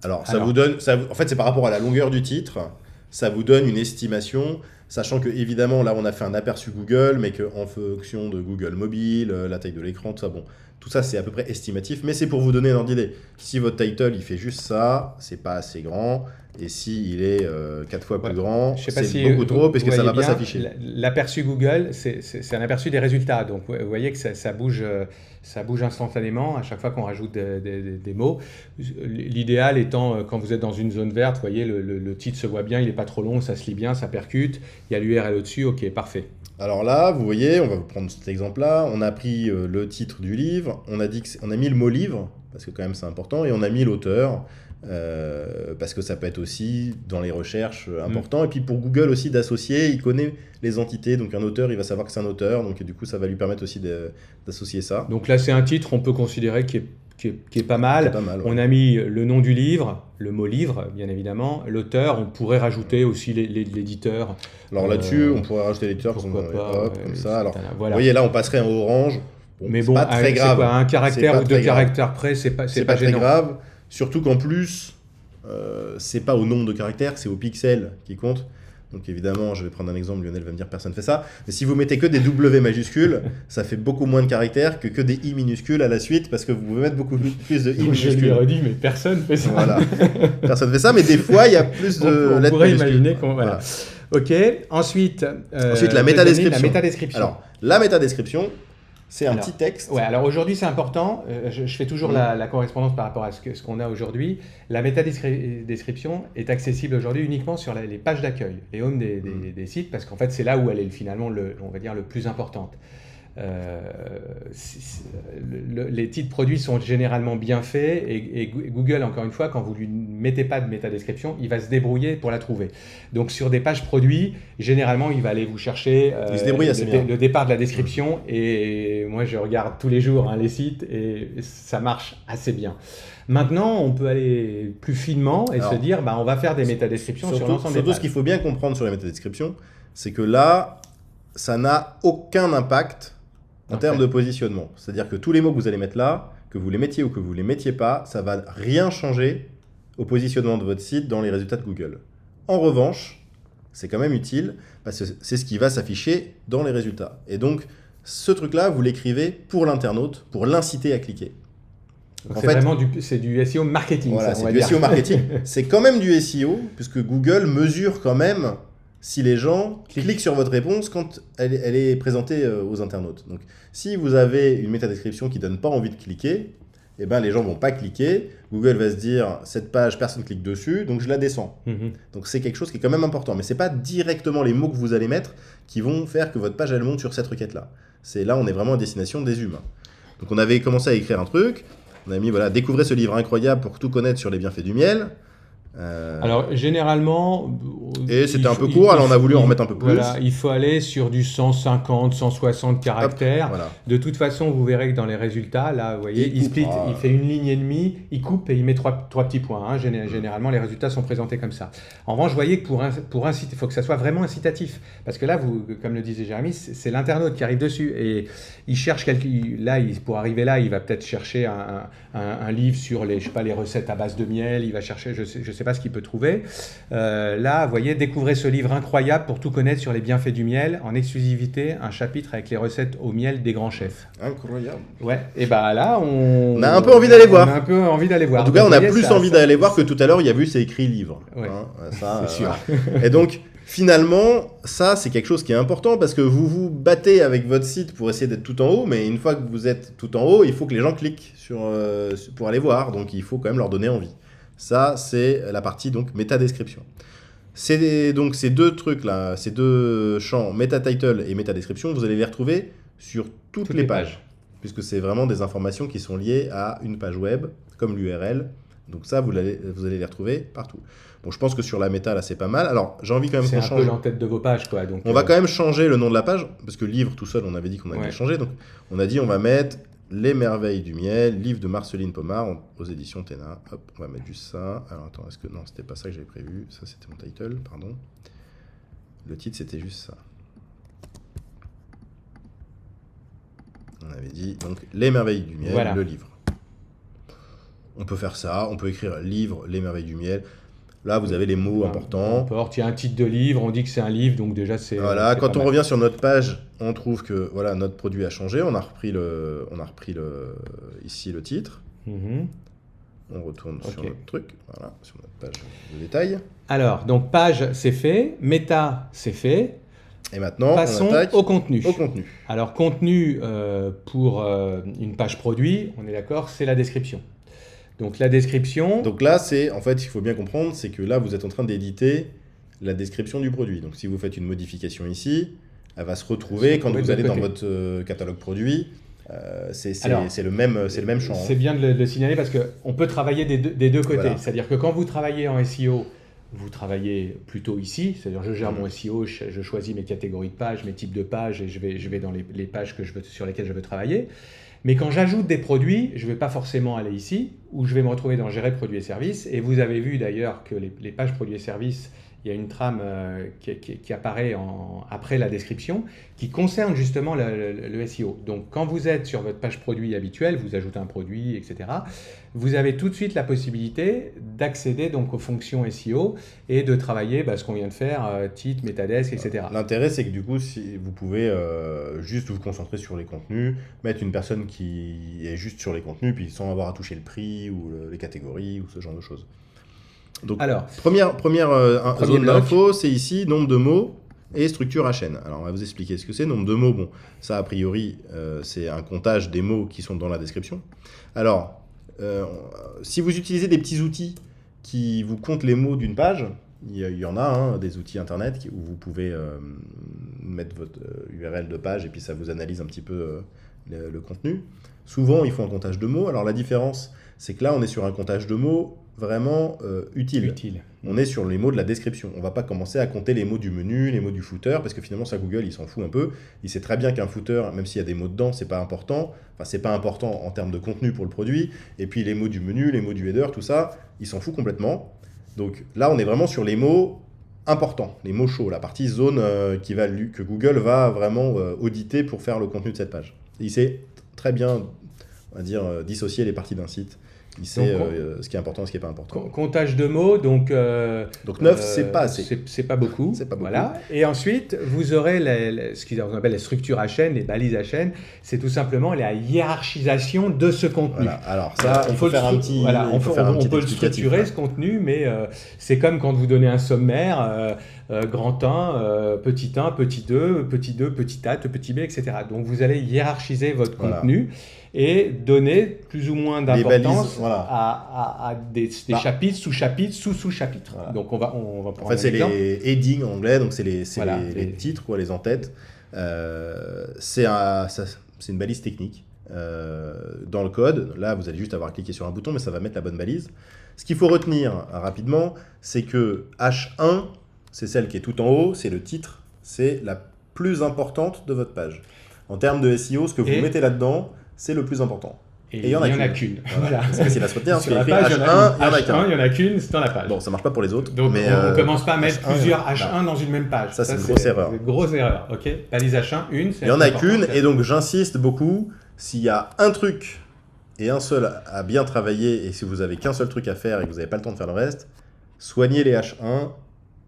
Alors vous donne, en fait c'est par rapport à la longueur du titre, ça vous donne une estimation, sachant que évidemment là on a fait un aperçu Google, mais qu'en fonction de Google Mobile, la taille de l'écran, tout ça c'est à peu près estimatif, mais c'est pour vous donner un ordre d'idée. Si votre title il fait juste ça, c'est pas assez grand, et si il est 4 fois plus grand, c'est beaucoup trop, parce que ça va pas s'afficher. L'aperçu Google, c'est un aperçu des résultats, donc vous voyez que ça bouge instantanément à chaque fois qu'on rajoute des mots. L'idéal étant, quand vous êtes dans une zone verte, vous voyez, le titre se voit bien, il n'est pas trop long, ça se lit bien, ça percute, il y a l'URL au-dessus, ok, parfait. Alors là, vous voyez, on va vous prendre cet exemple-là, on a pris le titre du livre, on a mis le mot livre, parce que quand même c'est important, et on a mis l'auteur, parce que ça peut être aussi dans les recherches important, et puis pour Google aussi d'associer, il connaît les entités, donc un auteur, il va savoir que c'est un auteur, donc du coup ça va lui permettre aussi d'associer ça. Donc là c'est un titre, on peut considérer qui qui est pas mal. C'est pas mal, ouais. On a mis le nom du livre, le mot livre, bien évidemment, l'auteur. On pourrait rajouter aussi l'éditeur. Alors là-dessus, on pourrait rajouter l'éditeur comme etc. ça. Alors, voilà. vous voyez, là, on passerait en orange. Mais c'est pas très grave. Quoi, un caractère ou deux caractères près, c'est pas très gênant. Grave. Surtout qu'en plus, c'est pas au nombre de caractères, c'est au pixel qui compte. Donc évidemment, je vais prendre un exemple, Lionel va me dire personne ne fait ça. Mais si vous mettez que des W majuscules, ça fait beaucoup moins de caractères que des I minuscules à la suite, parce que vous pouvez mettre beaucoup plus de I minuscules. Je lui ai redit, mais personne ne fait ça. Voilà. Personne ne fait ça, mais des fois, il y a plus de lettres majuscules. On pourrait imaginer qu'on... Voilà. Ok, ensuite la métadescription. La métadescription. Alors, la métadescription, c'est un petit texte. Ouais, alors aujourd'hui, c'est important. Je fais toujours la correspondance par rapport à ce qu'on a aujourd'hui. La métadescription est accessible aujourd'hui uniquement sur les pages d'accueil, les homes des sites, parce qu'en fait, c'est là où elle est finalement, on va dire, le plus importante. Les titres produits sont généralement bien faits et Google, encore une fois, quand vous ne lui mettez pas de métadescription, il va se débrouiller pour la trouver. Donc sur des pages produits, généralement, il va aller vous chercher le départ de la description et moi, je regarde tous les jours les sites et ça marche assez bien. Maintenant, on peut aller plus finement et se dire, on va faire des métadescriptions sur l'ensemble des pages. Surtout, ce qu'il faut bien comprendre sur les métadescriptions, c'est que là, ça n'a aucun impact en termes de positionnement. C'est-à-dire que tous les mots que vous allez mettre là, que vous les mettiez ou que vous les mettiez pas, ça va rien changer au positionnement de votre site dans les résultats de Google. En revanche, c'est quand même utile parce que c'est ce qui va s'afficher dans les résultats. Et donc, ce truc-là, vous l'écrivez pour l'internaute, pour l'inciter à cliquer. Donc c'est du SEO marketing. Voilà, c'est du SEO marketing. C'est quand même du SEO, puisque Google mesure quand même si les gens cliquent sur votre réponse quand elle est présentée aux internautes. Donc, si vous avez une métadescription qui ne donne pas envie de cliquer, eh ben, les gens ne vont pas cliquer. Google va se dire, cette page, personne ne clique dessus, donc je la descends. Donc, c'est quelque chose qui est quand même important. Mais ce n'est pas directement les mots que vous allez mettre qui vont faire que votre page, elle monte sur cette requête-là. Là, on est vraiment à destination des humains. Donc, on avait commencé à écrire un truc. On a mis, découvrez ce livre incroyable pour tout connaître sur les bienfaits du miel. Alors, généralement... Et c'était un peu court, alors on a voulu en remettre un peu plus. Voilà, il faut aller sur du 150, 160 caractères. Hop, voilà. De toute façon, vous verrez que dans les résultats, là, vous voyez, il split, il fait une ligne et demie, il coupe et il met trois petits points. Généralement, les résultats sont présentés comme ça. En revanche, vous voyez que pour inciter, il faut que ça soit vraiment incitatif. Parce que là, comme le disait Jérémy, c'est l'internaute qui arrive dessus. Et il cherche pour arriver là, il va peut-être chercher un livre sur les recettes à base de miel. Il va chercher, je sais pas ce qu'il peut trouver. Là, vous voyez, découvrez ce livre incroyable pour tout connaître sur les bienfaits du miel, en exclusivité, un chapitre avec les recettes au miel des grands chefs. Incroyable. Ouais, et là, on a un peu envie d'aller voir. On a un peu envie d'aller voir. En tout cas, on a plus envie d'aller voir que tout à l'heure, il y a vu, c'est écrit livre. Ouais. Ça, c'est sûr. Et donc, finalement, ça, c'est quelque chose qui est important parce que vous vous battez avec votre site pour essayer d'être tout en haut, mais une fois que vous êtes tout en haut, il faut que les gens cliquent pour aller voir. Donc, il faut quand même leur donner envie. Ça, c'est la partie donc métadescription. Donc ces deux trucs-là, ces deux champs, méta-title et métadescription, vous allez les retrouver sur toutes les pages. Puisque c'est vraiment des informations qui sont liées à une page web, comme l'URL. Donc ça, vous allez les retrouver partout. Bon, je pense que sur la méta, là, c'est pas mal. Alors, j'ai envie quand même qu'on change. C'est un peu l'entête de vos pages, quoi. Donc, on va quand même changer le nom de la page, parce que livre tout seul, on avait dit qu'on allait le changer. Donc, on a dit, on va mettre Les Merveilles du Miel, livre de Marceline Pomard, aux éditions Téna. Hop, on va mettre juste ça. Alors, attends, non, c'était pas ça que j'avais prévu. Ça, c'était mon title, pardon. Le titre, c'était juste ça. On avait dit, donc, Les Merveilles du Miel, le livre. On peut faire ça, on peut écrire livre, Les Merveilles du Miel. Là, vous avez les mots importants. Il y a un titre de livre, on dit que c'est un livre, donc déjà c'est... Voilà, quand on revient sur notre page, on trouve que notre produit a changé. On a repris ici le titre. On retourne sur notre truc, voilà, sur notre page de détail. Alors, donc page, c'est fait. Méta, c'est fait. Et maintenant, passons on attaque au contenu. Alors, contenu pour une page produit, on est d'accord, c'est la description. Donc la description... Donc là, en fait, il faut bien comprendre, c'est que là, vous êtes en train d'éditer la description du produit. Donc si vous faites une modification ici, elle va se retrouver quand vous allez dans votre catalogue produit. C'est le même champ. C'est bien de le signaler parce qu'on peut travailler des deux côtés. Voilà. C'est-à-dire que quand vous travaillez en SEO, vous travaillez plutôt ici, c'est-à-dire je gère mon SEO, je choisis mes catégories de pages, mes types de pages et je vais dans les pages sur lesquelles je veux travailler. Mais quand j'ajoute des produits, je ne vais pas forcément aller ici, où je vais me retrouver dans Gérer produits et services. Et vous avez vu d'ailleurs que les pages produits et services, il y a une trame qui apparaît après la description, qui concerne justement le SEO. Donc quand vous êtes sur votre page produit habituelle, vous ajoutez un produit, etc., vous avez tout de suite la possibilité d'accéder donc aux fonctions SEO et de travailler ce qu'on vient de faire, titre, métadesk, etc. L'intérêt, c'est que du coup, si vous pouvez juste vous concentrer sur les contenus, mettre une personne qui est juste sur les contenus, puis sans avoir à toucher le prix ou les catégories ou ce genre de choses. Donc, alors, première zone d'info, c'est ici, nombre de mots et structure à chaîne. Alors, on va vous expliquer ce que c'est. Nombre de mots, bon, ça, a priori, c'est un comptage des mots qui sont dans la description. Alors, si vous utilisez des petits outils qui vous comptent les mots d'une page, il y en a, des outils internet où vous pouvez mettre votre URL de page et puis ça vous analyse un petit peu le contenu. Souvent, ils font un comptage de mots. Alors, la différence, c'est que là, on est sur un comptage de mots vraiment utile. On est sur les mots de la description. On ne va pas commencer à compter les mots du menu, les mots du footer, parce que finalement, ça, Google, il s'en fout un peu. Il sait très bien qu'un footer, même s'il y a des mots dedans, c'est pas important. Enfin, c'est pas important en termes de contenu pour le produit. Et puis, les mots du menu, les mots du header, tout ça, il s'en fout complètement. Donc là, on est vraiment sur les mots importants, les mots chauds, la partie zone que Google va vraiment auditer pour faire le contenu de cette page. Et il sait très bien, on va dire, dissocier les parties d'un site. Il sait ce qui est important et ce qui n'est pas important. Comptage de mots, donc 9, c'est pas assez. C'est pas beaucoup. C'est pas beaucoup. Voilà. Et ensuite, vous aurez ce qu'on appelle les structures à chaîne, les balises à chaîne. C'est tout simplement la hiérarchisation de ce contenu. Voilà. Alors ça, on peut faire un petit. On peut le structurer, ce contenu, mais c'est comme quand vous donnez un sommaire. Grand 1, petit 1, petit 2, petit 2, petit A, petit B, etc. Donc vous allez hiérarchiser votre contenu et donner plus ou moins d'importance à des chapitres, sous-chapitres, sous-sous-chapitres. Voilà. Donc on va prendre en fait, c'est les headings en anglais, donc c'est les titres, les en-têtes. C'est une balise technique. Dans le code, là vous allez juste avoir cliqué sur un bouton, mais ça va mettre la bonne balise. Ce qu'il faut retenir rapidement, c'est que H1, c'est celle qui est tout en haut, c'est le titre, c'est la plus importante de votre page. En termes de SEO, ce que vous mettez là-dedans, c'est le plus important. Et il n'y en a qu'une. Voilà. C'est facile à se retenir. Sur la page, il n'y en a qu'une, c'est dans la page. Bon, ça ne marche pas pour les autres. Donc, on ne commence pas à mettre plusieurs H1 dans une même page. Ça, c'est une grosse erreur. Une grosse erreur. OK. Balise H1, une. Il n'y en a qu'une, et donc j'insiste beaucoup, s'il y a un truc et un seul à bien travailler, et si vous n'avez qu'un seul truc à faire et que vous n'avez pas le temps de faire le reste, soignez les H1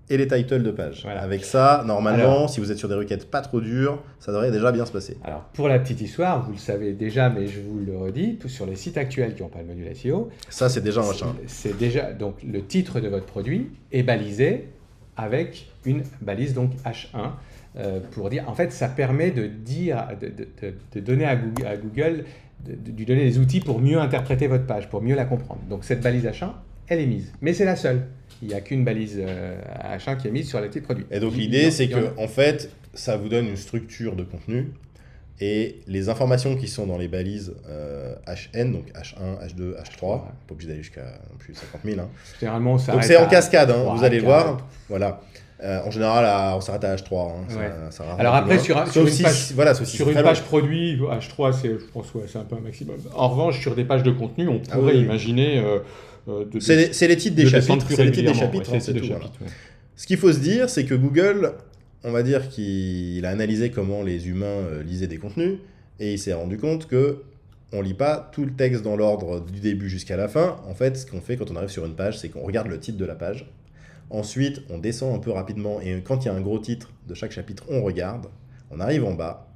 et les titles de page. Voilà. Avec ça, normalement, si vous êtes sur des requêtes pas trop dures, ça devrait déjà bien se passer. Alors, pour la petite histoire, vous le savez déjà, mais je vous le redis, sur les sites actuels qui n'ont pas le module SEO, ça, c'est déjà un H1. C'est déjà, donc, le titre de votre produit est balisé avec une balise, donc H1, pour dire, en fait, ça permet de donner à Google, de lui donner des outils pour mieux interpréter votre page, pour mieux la comprendre. Donc, cette balise H1, elle est mise, mais c'est la seule. Il n'y a qu'une balise H1 qui est mise sur les petits produits. Et donc l'idée, c'est que en fait, ça vous donne une structure de contenu et les informations qui sont dans les balises HN, donc H1, H2, H3, pas obligé d'aller jusqu'à plus 50 000. Hein. Généralement, ça donc c'est en cascade, vous allez voir. Voilà. En général, on s'arrête à H3. Ça alors après, sur une page produit, H3, je pense c'est un peu un maximum. En revanche, sur des pages de contenu, on pourrait imaginer... c'est les titres des chapitres, c'est tout. Ce qu'il faut se dire, c'est que Google, on va dire qu'il a analysé comment les humains lisaient des contenus, et il s'est rendu compte que on lit pas tout le texte dans l'ordre du début jusqu'à la fin. En fait, ce qu'on fait quand on arrive sur une page, c'est qu'on regarde le titre de la page. Ensuite, on descend un peu rapidement, et quand il y a un gros titre de chaque chapitre, on regarde, on arrive en bas,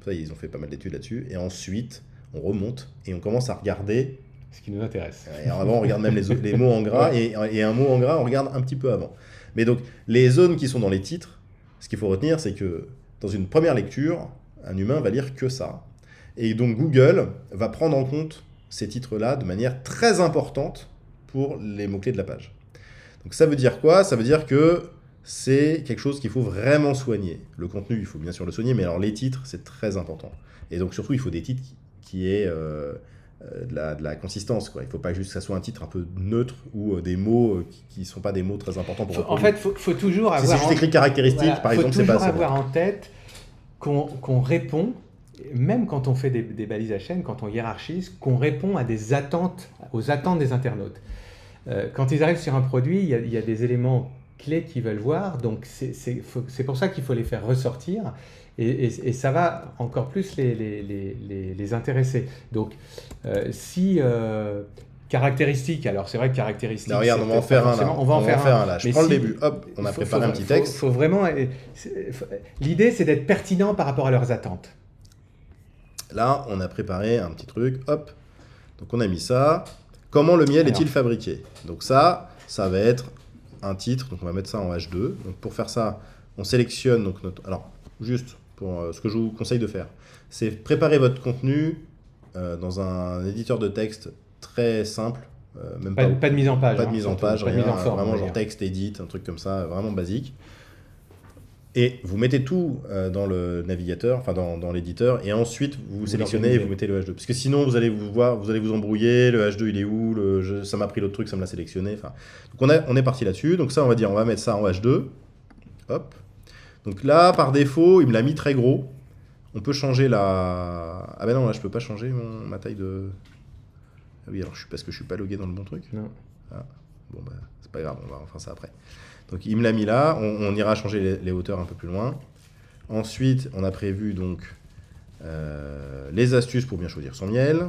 ça, ils ont fait pas mal d'études là-dessus, et ensuite, on remonte, et on commence à regarder ce qui nous intéresse. Et avant, on regarde même les mots en gras, et un mot en gras, on regarde un petit peu avant. Mais donc, les zones qui sont dans les titres, ce qu'il faut retenir, c'est que dans une première lecture, un humain va lire que ça. Et donc, Google va prendre en compte ces titres-là de manière très importante pour les mots-clés de la page. Donc, ça veut dire quoi ? Ça veut dire que c'est quelque chose qu'il faut vraiment soigner. Le contenu, il faut bien sûr le soigner, mais alors les titres, c'est très important. Et donc, surtout, il faut des titres qui aient... de la consistance, quoi. Il ne faut pas juste que ça soit un titre un peu neutre ou des mots qui ne sont pas des mots très importants pour En fait, il faut toujours avoir... Si c'est juste écrit caractéristiques, par exemple, c'est pas... Il faut toujours avoir en tête qu'on répond même quand on fait des balises à chaîne, quand on hiérarchise, qu'on répond à aux attentes des internautes. Quand ils arrivent sur un produit, il y a des éléments clés qu'ils veulent voir, donc c'est pour ça qu'il faut les faire ressortir, et ça va encore plus les intéresser. Donc, caractéristiques, alors c'est vrai que caractéristiques... Là, regarde, on va en faire un là. On va en faire un là. Je prends le début, hop, on a préparé un petit texte. Faut vraiment... L'idée, c'est d'être pertinent par rapport à leurs attentes. Là, on a préparé un petit truc, hop. Donc on a mis ça. Comment le miel est-il fabriqué? Donc ça va être un titre. Donc on va mettre ça en H2. Donc pour faire ça, on sélectionne donc alors juste pour ce que je vous conseille de faire, c'est préparer votre contenu dans un éditeur de texte très simple. Même pas de mise en page. Pas de mise en page, rien, mise en forme, vraiment genre texte, edit, un truc comme ça, vraiment basique. Et vous mettez tout dans le navigateur, enfin dans l'éditeur, et ensuite vous sélectionnez et vous mettez le H2. Parce que sinon vous allez vous embrouiller, le H2 il est où, ça m'a pris l'autre truc, ça me l'a sélectionné. Enfin, donc on est parti là-dessus. Donc ça on va dire, on va mettre ça en H2. Hop. Donc là par défaut il me l'a mis très gros. On peut changer la... Ah ben non, là je peux pas changer ma taille de... Ah oui, alors parce que je suis pas logué dans le bon truc. Non. Ah, bon bah c'est pas grave, on va faire ça après. Donc il me l'a mis là, on ira changer les hauteurs un peu plus loin. Ensuite, on a prévu donc les astuces pour bien choisir son miel.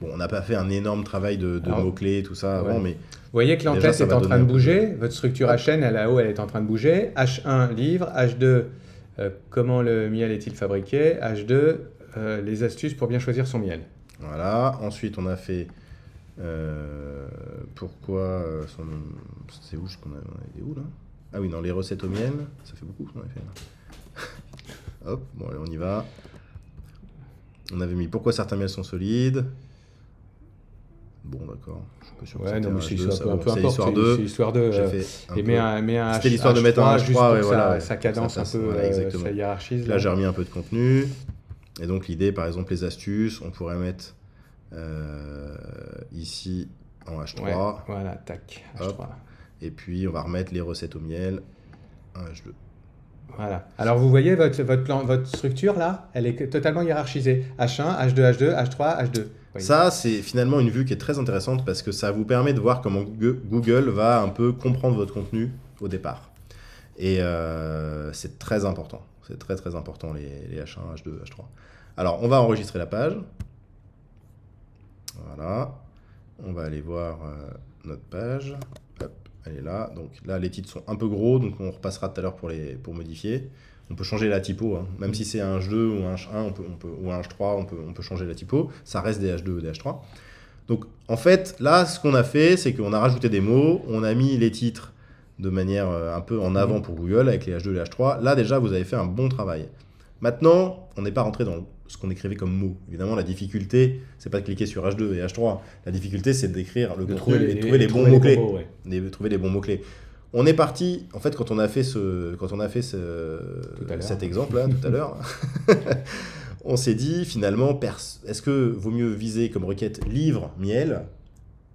Bon, on n'a pas fait un énorme travail de mots-clés, tout ça avant, mais... Vous voyez que l'entête est en train de bouger, votre structure à chaîne, là-haut, elle est en train de bouger. H1, livre. H2, comment le miel est-il fabriqué. H2, les astuces pour bien choisir son miel. Voilà, ensuite on a fait... pourquoi c'est où qu'on a où là? Ah oui, dans les recettes au miel, ça fait beaucoup ce qu'on a fait là. Hop, bon allez, on y va. On avait mis pourquoi certains miels sont solides. Bon d'accord, je suis pas sûr que ouais, non, mais c'est l'histoire 2. C'était l'histoire de mettre un H3, voilà, ça cadence un peu, voilà, ça hiérarchise. Là j'ai remis un peu de contenu. Et donc l'idée, par exemple, les astuces, on pourrait mettre ici en H3. Ouais, voilà, tac, H3. Hop. Et puis on va remettre les recettes au miel en H2. Voilà. Alors vous voyez votre structure là, elle est totalement hiérarchisée. H1, H2, H2, H3, H2. Ça, c'est finalement une vue qui est très intéressante parce que ça vous permet de voir comment Google va un peu comprendre votre contenu au départ. Et c'est très important. C'est très très important les H1, H2, H3. Alors, on va enregistrer la page. Voilà. On va aller voir notre page. Hop, elle est là. Donc là, les titres sont un peu gros, donc on repassera tout à l'heure pour modifier. On peut changer la typo, hein. Même si c'est un H2 ou un H1 ou un H3, on peut changer la typo. Ça reste des H2 ou des H3. Donc en fait, là, ce qu'on a fait, c'est qu'on a rajouté des mots, on a mis les titres de manière un peu en avant pour Google avec les H2 et les H3. Là, déjà, vous avez fait un bon travail. Maintenant, on n'est pas rentré dans ce qu'on écrivait comme mots. Évidemment, la difficulté, c'est pas de cliquer sur H2 et H3. La difficulté, c'est d'écrire le contenu et de trouver les bons mots-clés. Trouver les bons mots-clés. On est parti, en fait, quand on a fait cet exemple-là, tout à l'heure, on s'est dit, finalement, est-ce que vaut mieux viser comme requête livre, miel?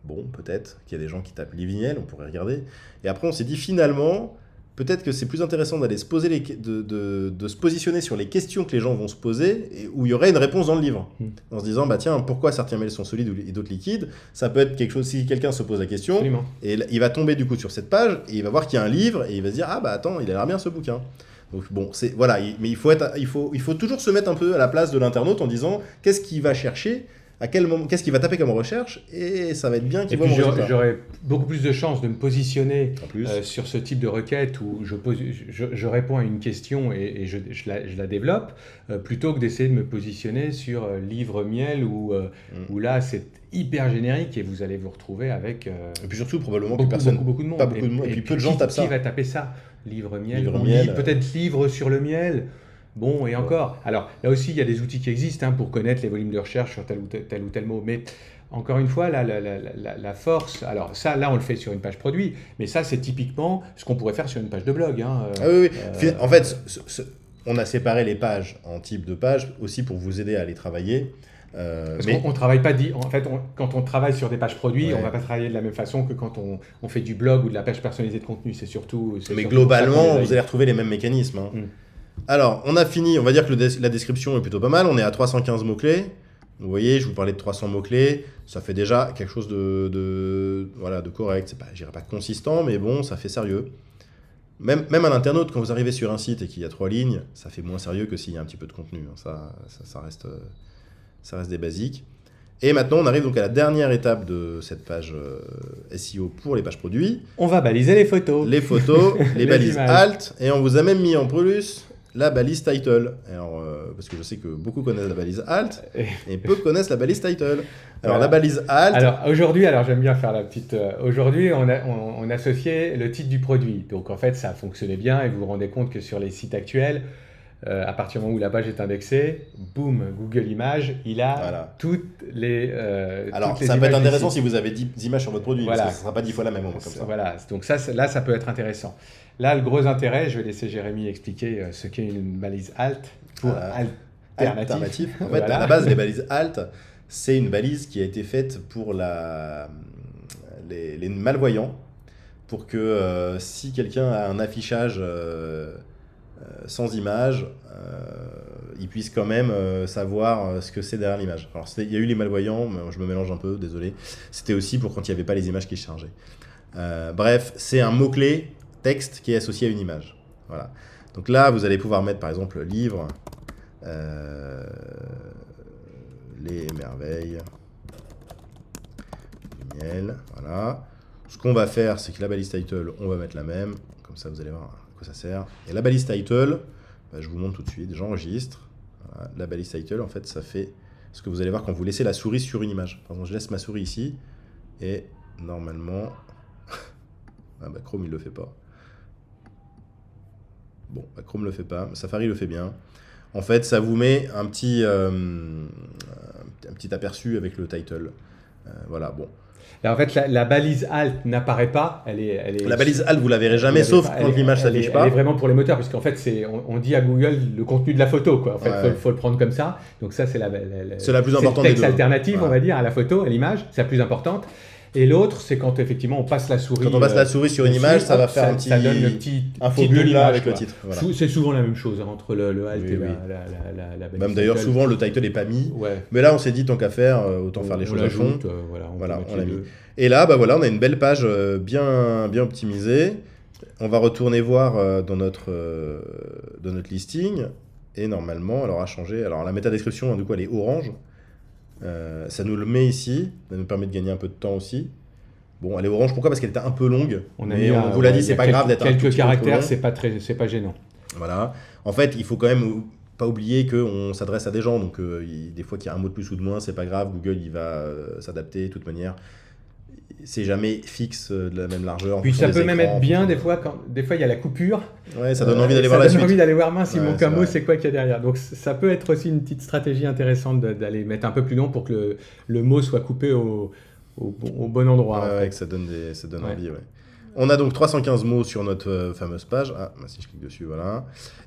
Bon, peut-être qu'il y a des gens qui tapent livre, miel, on pourrait regarder. Et après, on s'est dit, finalement, peut-être que c'est plus intéressant d'aller se poser de se positionner sur les questions que les gens vont se poser, et où il y aurait une réponse dans le livre. En se disant, bah tiens, pourquoi certains miels sont solides et d'autres liquides? Ça peut être quelque chose, si quelqu'un se pose la question, absolument. Et il va tomber du coup sur cette page, et il va voir qu'il y a un livre, et il va se dire, ah bah attends, il a l'air bien ce bouquin. Donc bon, voilà, mais il faut toujours se mettre un peu à la place de l'internaute en disant, qu'est-ce qu'il va chercher, à quel moment, qu'est-ce qu'il va taper comme recherche, et ça va être bien qu'il voit mon résultat. J'aurais beaucoup plus de chances de me positionner sur ce type de requête où je réponds à une question et je la développe, plutôt que d'essayer de me positionner sur livre miel où là c'est hyper générique et vous allez vous retrouver avec et puis surtout probablement beaucoup de monde. Pas beaucoup de monde, et puis peu de gens tapent ça. Qui va taper ça? Livre miel, miel peut-être livre sur le miel. Bon, et encore. Alors, là aussi, il y a des outils qui existent pour connaître les volumes de recherche sur tel ou tel mot. Mais encore une fois, la force... Alors, ça, là, on le fait sur une page produit. Mais ça, c'est typiquement ce qu'on pourrait faire sur une page de blog. Oui. En fait, on a séparé les pages en types de pages aussi pour vous aider à les travailler. Parce qu'on travaille pas... En fait, quand on travaille sur des pages produits, on va pas travailler de la même façon que quand on fait du blog ou de la page personnalisée de contenu. C'est surtout... Mais globalement, vous allez retrouver les mêmes mécanismes. Alors, on a fini, on va dire que la description est plutôt pas mal, on est à 315 mots-clés. Vous voyez, je vous parlais de 300 mots-clés, ça fait déjà quelque chose voilà, de correct. Je dirais pas consistant, mais bon, ça fait sérieux. Même un internaute, quand vous arrivez sur un site et qu'il y a 3 lignes, ça fait moins sérieux que s'il y a un petit peu de contenu. Ça reste des basiques. Et maintenant, on arrive donc à la dernière étape de cette page SEO pour les pages produits. On va baliser les photos. Les photos, les balises images. alt, et on vous a même mis en plus la balise title. Alors, parce que je sais que beaucoup connaissent la balise alt et peu connaissent la balise title. Alors, Voilà. la balise alt. Alors aujourd'hui, j'aime bien faire la petite. Aujourd'hui, on associait le titre du produit. Donc en fait, ça fonctionnait bien et vous vous rendez compte que sur les sites actuels, à partir du moment où la page est indexée, boum, Google Images, il a Voilà. toutes les. Alors, toutes les ça peut être images du intéressant site. si vous avez 10 images sur votre produit, Voilà. parce que ça ne sera pas 10 fois la même comme ça. Voilà, donc là, ça peut être intéressant. Là, le gros intérêt, je vais laisser Jérémy expliquer ce qu'est une balise alt pour alternatif. En fait, Voilà. à la base, les balises alt, c'est une balise qui a été faite pour les malvoyants, pour que si quelqu'un a un affichage sans image, il puisse quand même savoir ce que c'est derrière l'image. Alors, il y a eu les malvoyants, mais je me mélange un peu, désolé. C'était aussi pour quand il n'y avait pas les images qui se chargeaient. Bref, c'est un mot-clé texte qui est associé à une image. Voilà. Donc là, vous allez pouvoir mettre par exemple livre, les merveilles du miel. Voilà. Ce qu'on va faire, c'est que la balise title, on va mettre la même. Comme ça, vous allez voir à quoi ça sert. Et la balise title, je vous montre tout de suite. J'enregistre. Voilà. La balise title, en fait, ça fait ce que vous allez voir quand vous laissez la souris sur une image. Par exemple, je laisse ma souris ici. Et normalement... Chrome, il le fait pas. Bon, Chrome le fait pas. Safari le fait bien. En fait, ça vous met un petit aperçu avec le title. Voilà, bon. Et en fait, la balise alt n'apparaît pas. Elle est La balise alt, vous la verrez jamais, sauf quand l'image s'affiche pas. Elle est vraiment pour les moteurs, puisqu'en fait, on dit à Google le contenu de la photo, quoi. En fait, Ouais. faut le prendre comme ça. Donc ça, c'est la plus importante des texte deux. alternative, Voilà. on va dire, à la photo, à l'image. C'est la plus importante. Et l'autre, c'est quand effectivement on passe la souris. Quand on passe la souris sur une image, ça va faire un petit ça donne le petit infobulle titre de là l'image, avec quoi. le titre. Voilà. C'est souvent la même chose entre le alt Oui, et oui. la balise Même d'ailleurs, title. souvent le title n'est pas mis. Ouais. Mais là, on s'est dit, tant qu'à faire, autant faire les choses à fond. l'ajoute, Voilà, peut on l'a mettre les mis. deux. Et là, voilà, on a une belle page bien optimisée. On va retourner voir dans notre listing. Et normalement, alors à changer. Alors la métadescription, du coup, elle est orange. Ça nous le met ici. Ça nous permet de gagner un peu de temps aussi. Bon, elle est orange. Pourquoi ? Parce qu'elle était un peu longue. Mais on vous l'a dit, c'est pas grave d'être un tout quelques petit peu trop caractères, long. c'est pas gênant. Voilà. En fait, il faut quand même pas oublier qu'on s'adresse à des gens. Donc, des fois qu'il y a un mot de plus ou de moins, c'est pas grave. Google, il va s'adapter de toute manière. C'est jamais fixe de la même largeur. Puis ça peut même être bien des fois il y a la coupure. Ouais, ça donne envie d'aller voir la suite. Ça donne envie d'aller voir mince, il Ouais, manque c'est un mot, vrai. c'est quoi qu'il y a derrière. Donc ça peut être aussi une petite stratégie intéressante d'aller mettre un peu plus long pour que le mot soit coupé au bon endroit. en Ouais, fait. que ça donne Ouais. envie, ouais. On a donc 315 mots sur notre fameuse page. Ah, si je clique dessus, voilà.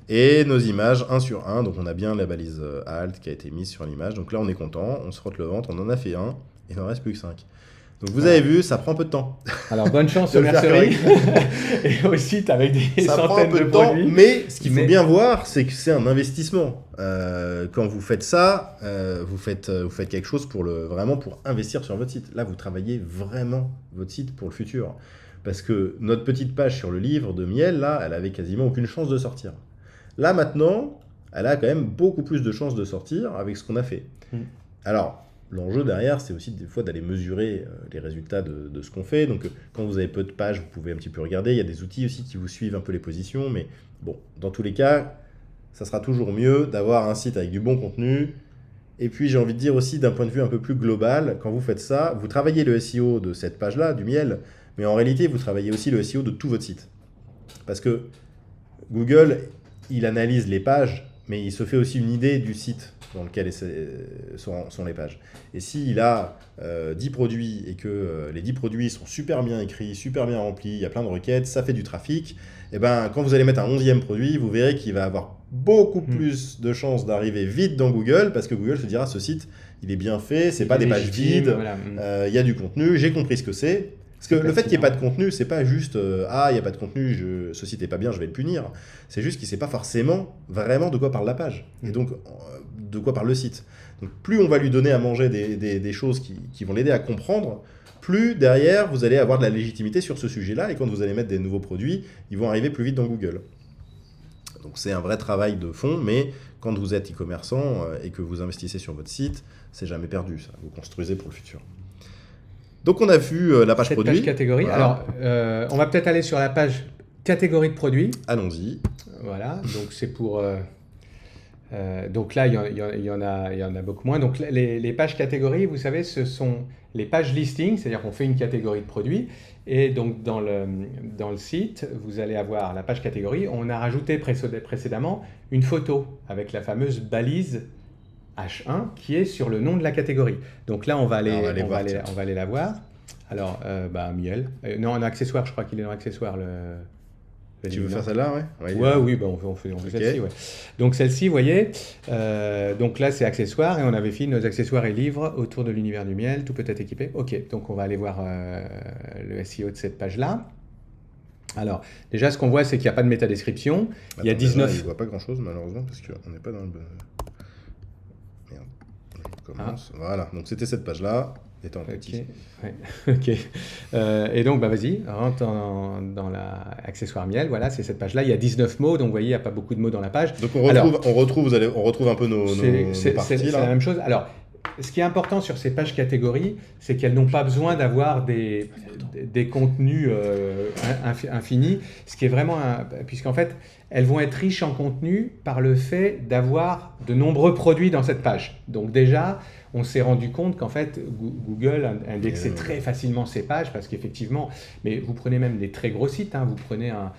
Et nos images 1 sur 1. Donc on a bien la balise alt qui a été mise sur l'image. Donc là, on est content. On se frotte le ventre. On en a fait un. Il n'en reste plus que 5. Donc vous avez vu, ça prend un peu de temps. Alors bonne chance De aux le faire merceries et au site avec des Ça prend un centaines peu de de temps, produits. mais ce qu'il faut Mais- bien voir, c'est que c'est un investissement. Quand vous faites ça, vous faites quelque chose vraiment pour investir sur votre site. Là, vous travaillez vraiment votre site pour le futur. Parce que notre petite page sur le livre de miel, là, elle avait quasiment aucune chance de sortir. Là, maintenant, elle a quand même beaucoup plus de chances de sortir avec ce qu'on a fait. Mm. Alors, l'enjeu derrière, c'est aussi des fois d'aller mesurer les résultats de ce qu'on fait. Donc, quand vous avez peu de pages, vous pouvez un petit peu regarder. Il y a des outils aussi qui vous suivent un peu les positions. Mais bon, dans tous les cas, ça sera toujours mieux d'avoir un site avec du bon contenu. Et puis, j'ai envie de dire aussi, d'un point de vue un peu plus global, quand vous faites ça, vous travaillez le SEO de cette page-là, du miel, mais en réalité, vous travaillez aussi le SEO de tout votre site. Parce que Google, il analyse les pages, mais il se fait aussi une idée du site dans lequel sont les pages. Et s'il a 10 produits et que les 10 produits sont super bien écrits, super bien remplis, il y a plein de requêtes, ça fait du trafic, et ben, quand vous allez mettre un 11e produit, vous verrez qu'il va avoir beaucoup plus de chances d'arriver vite dans Google, parce que Google se dira, ce site, il est bien fait, c'est pas des pages légitime, vides, voilà. il y a du contenu, j'ai compris ce que c'est, Parce que le fait qu'il n'y ait pas de contenu, c'est pas juste ah, il n'y a pas de contenu, ce site n'est pas bien, je vais le punir. C'est juste qu'il ne sait pas forcément vraiment de quoi parle la page. Et donc, de quoi parle le site. Donc, plus on va lui donner à manger des choses qui vont l'aider à comprendre, plus derrière, vous allez avoir de la légitimité sur ce sujet-là. Et quand vous allez mettre des nouveaux produits, ils vont arriver plus vite dans Google. Donc, c'est un vrai travail de fond, mais quand vous êtes e-commerçant et que vous investissez sur votre site, c'est jamais perdu, ça. Vous construisez pour le futur. Donc, on a vu la page Cette produit. page catégorie. Voilà. Alors, on va peut-être aller sur la page catégorie de produits. Allons-y. Voilà, donc c'est pour... donc là, il y en a beaucoup moins. Donc les pages catégories, vous savez, ce sont les pages listing, c'est-à-dire qu'on fait une catégorie de produits. Et donc dans le site, vous allez avoir la page catégorie. On a rajouté précédemment une photo avec la fameuse balise H1 qui est sur le nom de la catégorie. Donc là, on va aller la voir. Alors, miel. Non, en accessoire, je crois qu'il est dans accessoire. Tu veux faire celle-là, ouais? Oui, on fait celle-ci, ouais. Donc celle-ci, vous voyez, donc là c'est accessoires et on avait fait nos accessoires et livres autour de l'univers du miel, tout peut être équipé. Ok, donc on va aller voir le SEO de cette page-là. Alors, déjà ce qu'on voit c'est qu'il n'y a pas de métadescription. Il y a 19... Je ne vois pas grand-chose malheureusement parce qu'on n'est pas dans le... Merde, je commence. Voilà, donc c'était cette page-là. Okay. Ouais. Ok. Et donc, vas-y, rentre dans la accessoire miel. Voilà, c'est cette page-là. Il y a 19 mots, donc vous voyez, il n'y a pas beaucoup de mots dans la page. Donc on retrouve un peu nos parties. C'est la même chose. Alors, ce qui est important sur ces pages catégories, c'est qu'elles n'ont pas besoin d'avoir des contenus infinis. Ce qui est vraiment, puisqu'en fait, elles vont être riches en contenu par le fait d'avoir de nombreux produits dans cette page. Donc déjà, on s'est rendu compte qu'en fait, Google indexait très facilement ces pages parce qu'effectivement, mais vous prenez même des très gros sites, vous prenez un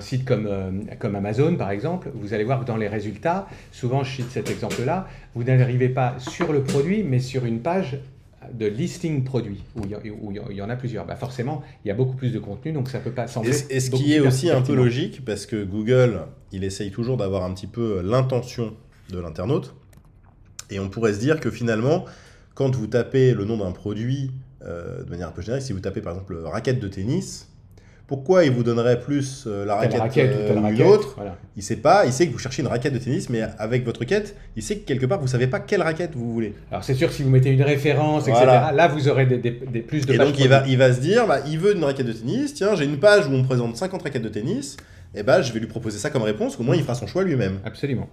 site comme Amazon par exemple, vous allez voir que dans les résultats, souvent je cite cet exemple-là, vous n'arrivez pas sur le produit, mais sur une page de listing produit, où il y en a plusieurs. Forcément, il y a beaucoup plus de contenu, donc ça ne peut pas sembler... Et ce qui est aussi un peu logique, parce que Google, il essaye toujours d'avoir un petit peu l'intention de l'internaute, et on pourrait se dire que finalement, quand vous tapez le nom d'un produit de manière un peu générique, si vous tapez par exemple raquette de tennis, pourquoi il vous donnerait plus la raquette ou une autre? Voilà. Il sait que vous cherchez une raquette de tennis, mais avec votre requête, il sait que quelque part, vous ne savez pas quelle raquette vous voulez. Alors c'est sûr que si vous mettez une référence, etc., là vous aurez des plus de pages. Et donc il va se dire, il veut une raquette de tennis, tiens, j'ai une page où on me présente 50 raquettes de tennis, et je vais lui proposer ça comme réponse, au moins il fera son choix lui-même. Absolument.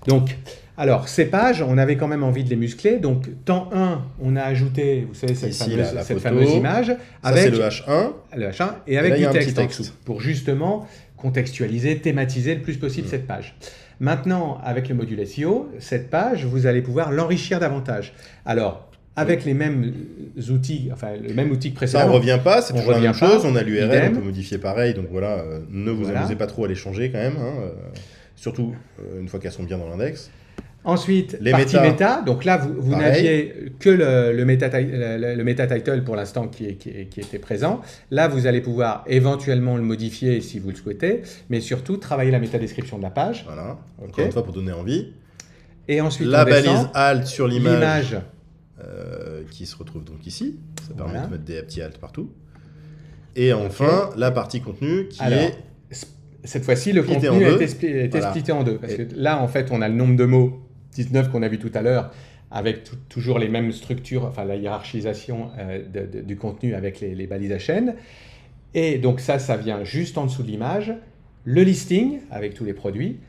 Donc, alors, ces pages, on avait quand même envie de les muscler. Donc, temps 1, on a ajouté, vous savez, cette fameuse image. Ça, c'est le H1. Le H1, et avec du texte en dessous, pour justement contextualiser, thématiser le plus possible cette page. Maintenant, avec le module SEO, cette page, vous allez pouvoir l'enrichir davantage. Alors, avec les mêmes outils, enfin le même outil que précédemment. Ça, on ne revient pas, c'est toujours la même chose. On a l'URL, on peut modifier pareil. Donc voilà, ne vous amusez pas trop à les changer quand même. Surtout une fois qu'elles sont bien dans l'index. Ensuite, partie méta. Donc là, vous n'aviez que le meta title pour l'instant qui était présent. Là, vous allez pouvoir éventuellement le modifier si vous le souhaitez, mais surtout travailler la méta description de la page. Voilà, encore une fois pour donner envie. Et ensuite, la balise alt sur l'image qui se retrouve donc ici. Ça permet de mettre des petits alt partout. Et enfin, la partie contenu qui est... Cette fois-ci, le contenu a été splitté en deux. Parce que là, en fait, on a le nombre de mots, 19 qu'on a vu tout à l'heure, avec toujours les mêmes structures, enfin la hiérarchisation du contenu avec les balises à chaîne. Et donc ça vient juste en dessous de l'image. Le listing, avec tous les produits.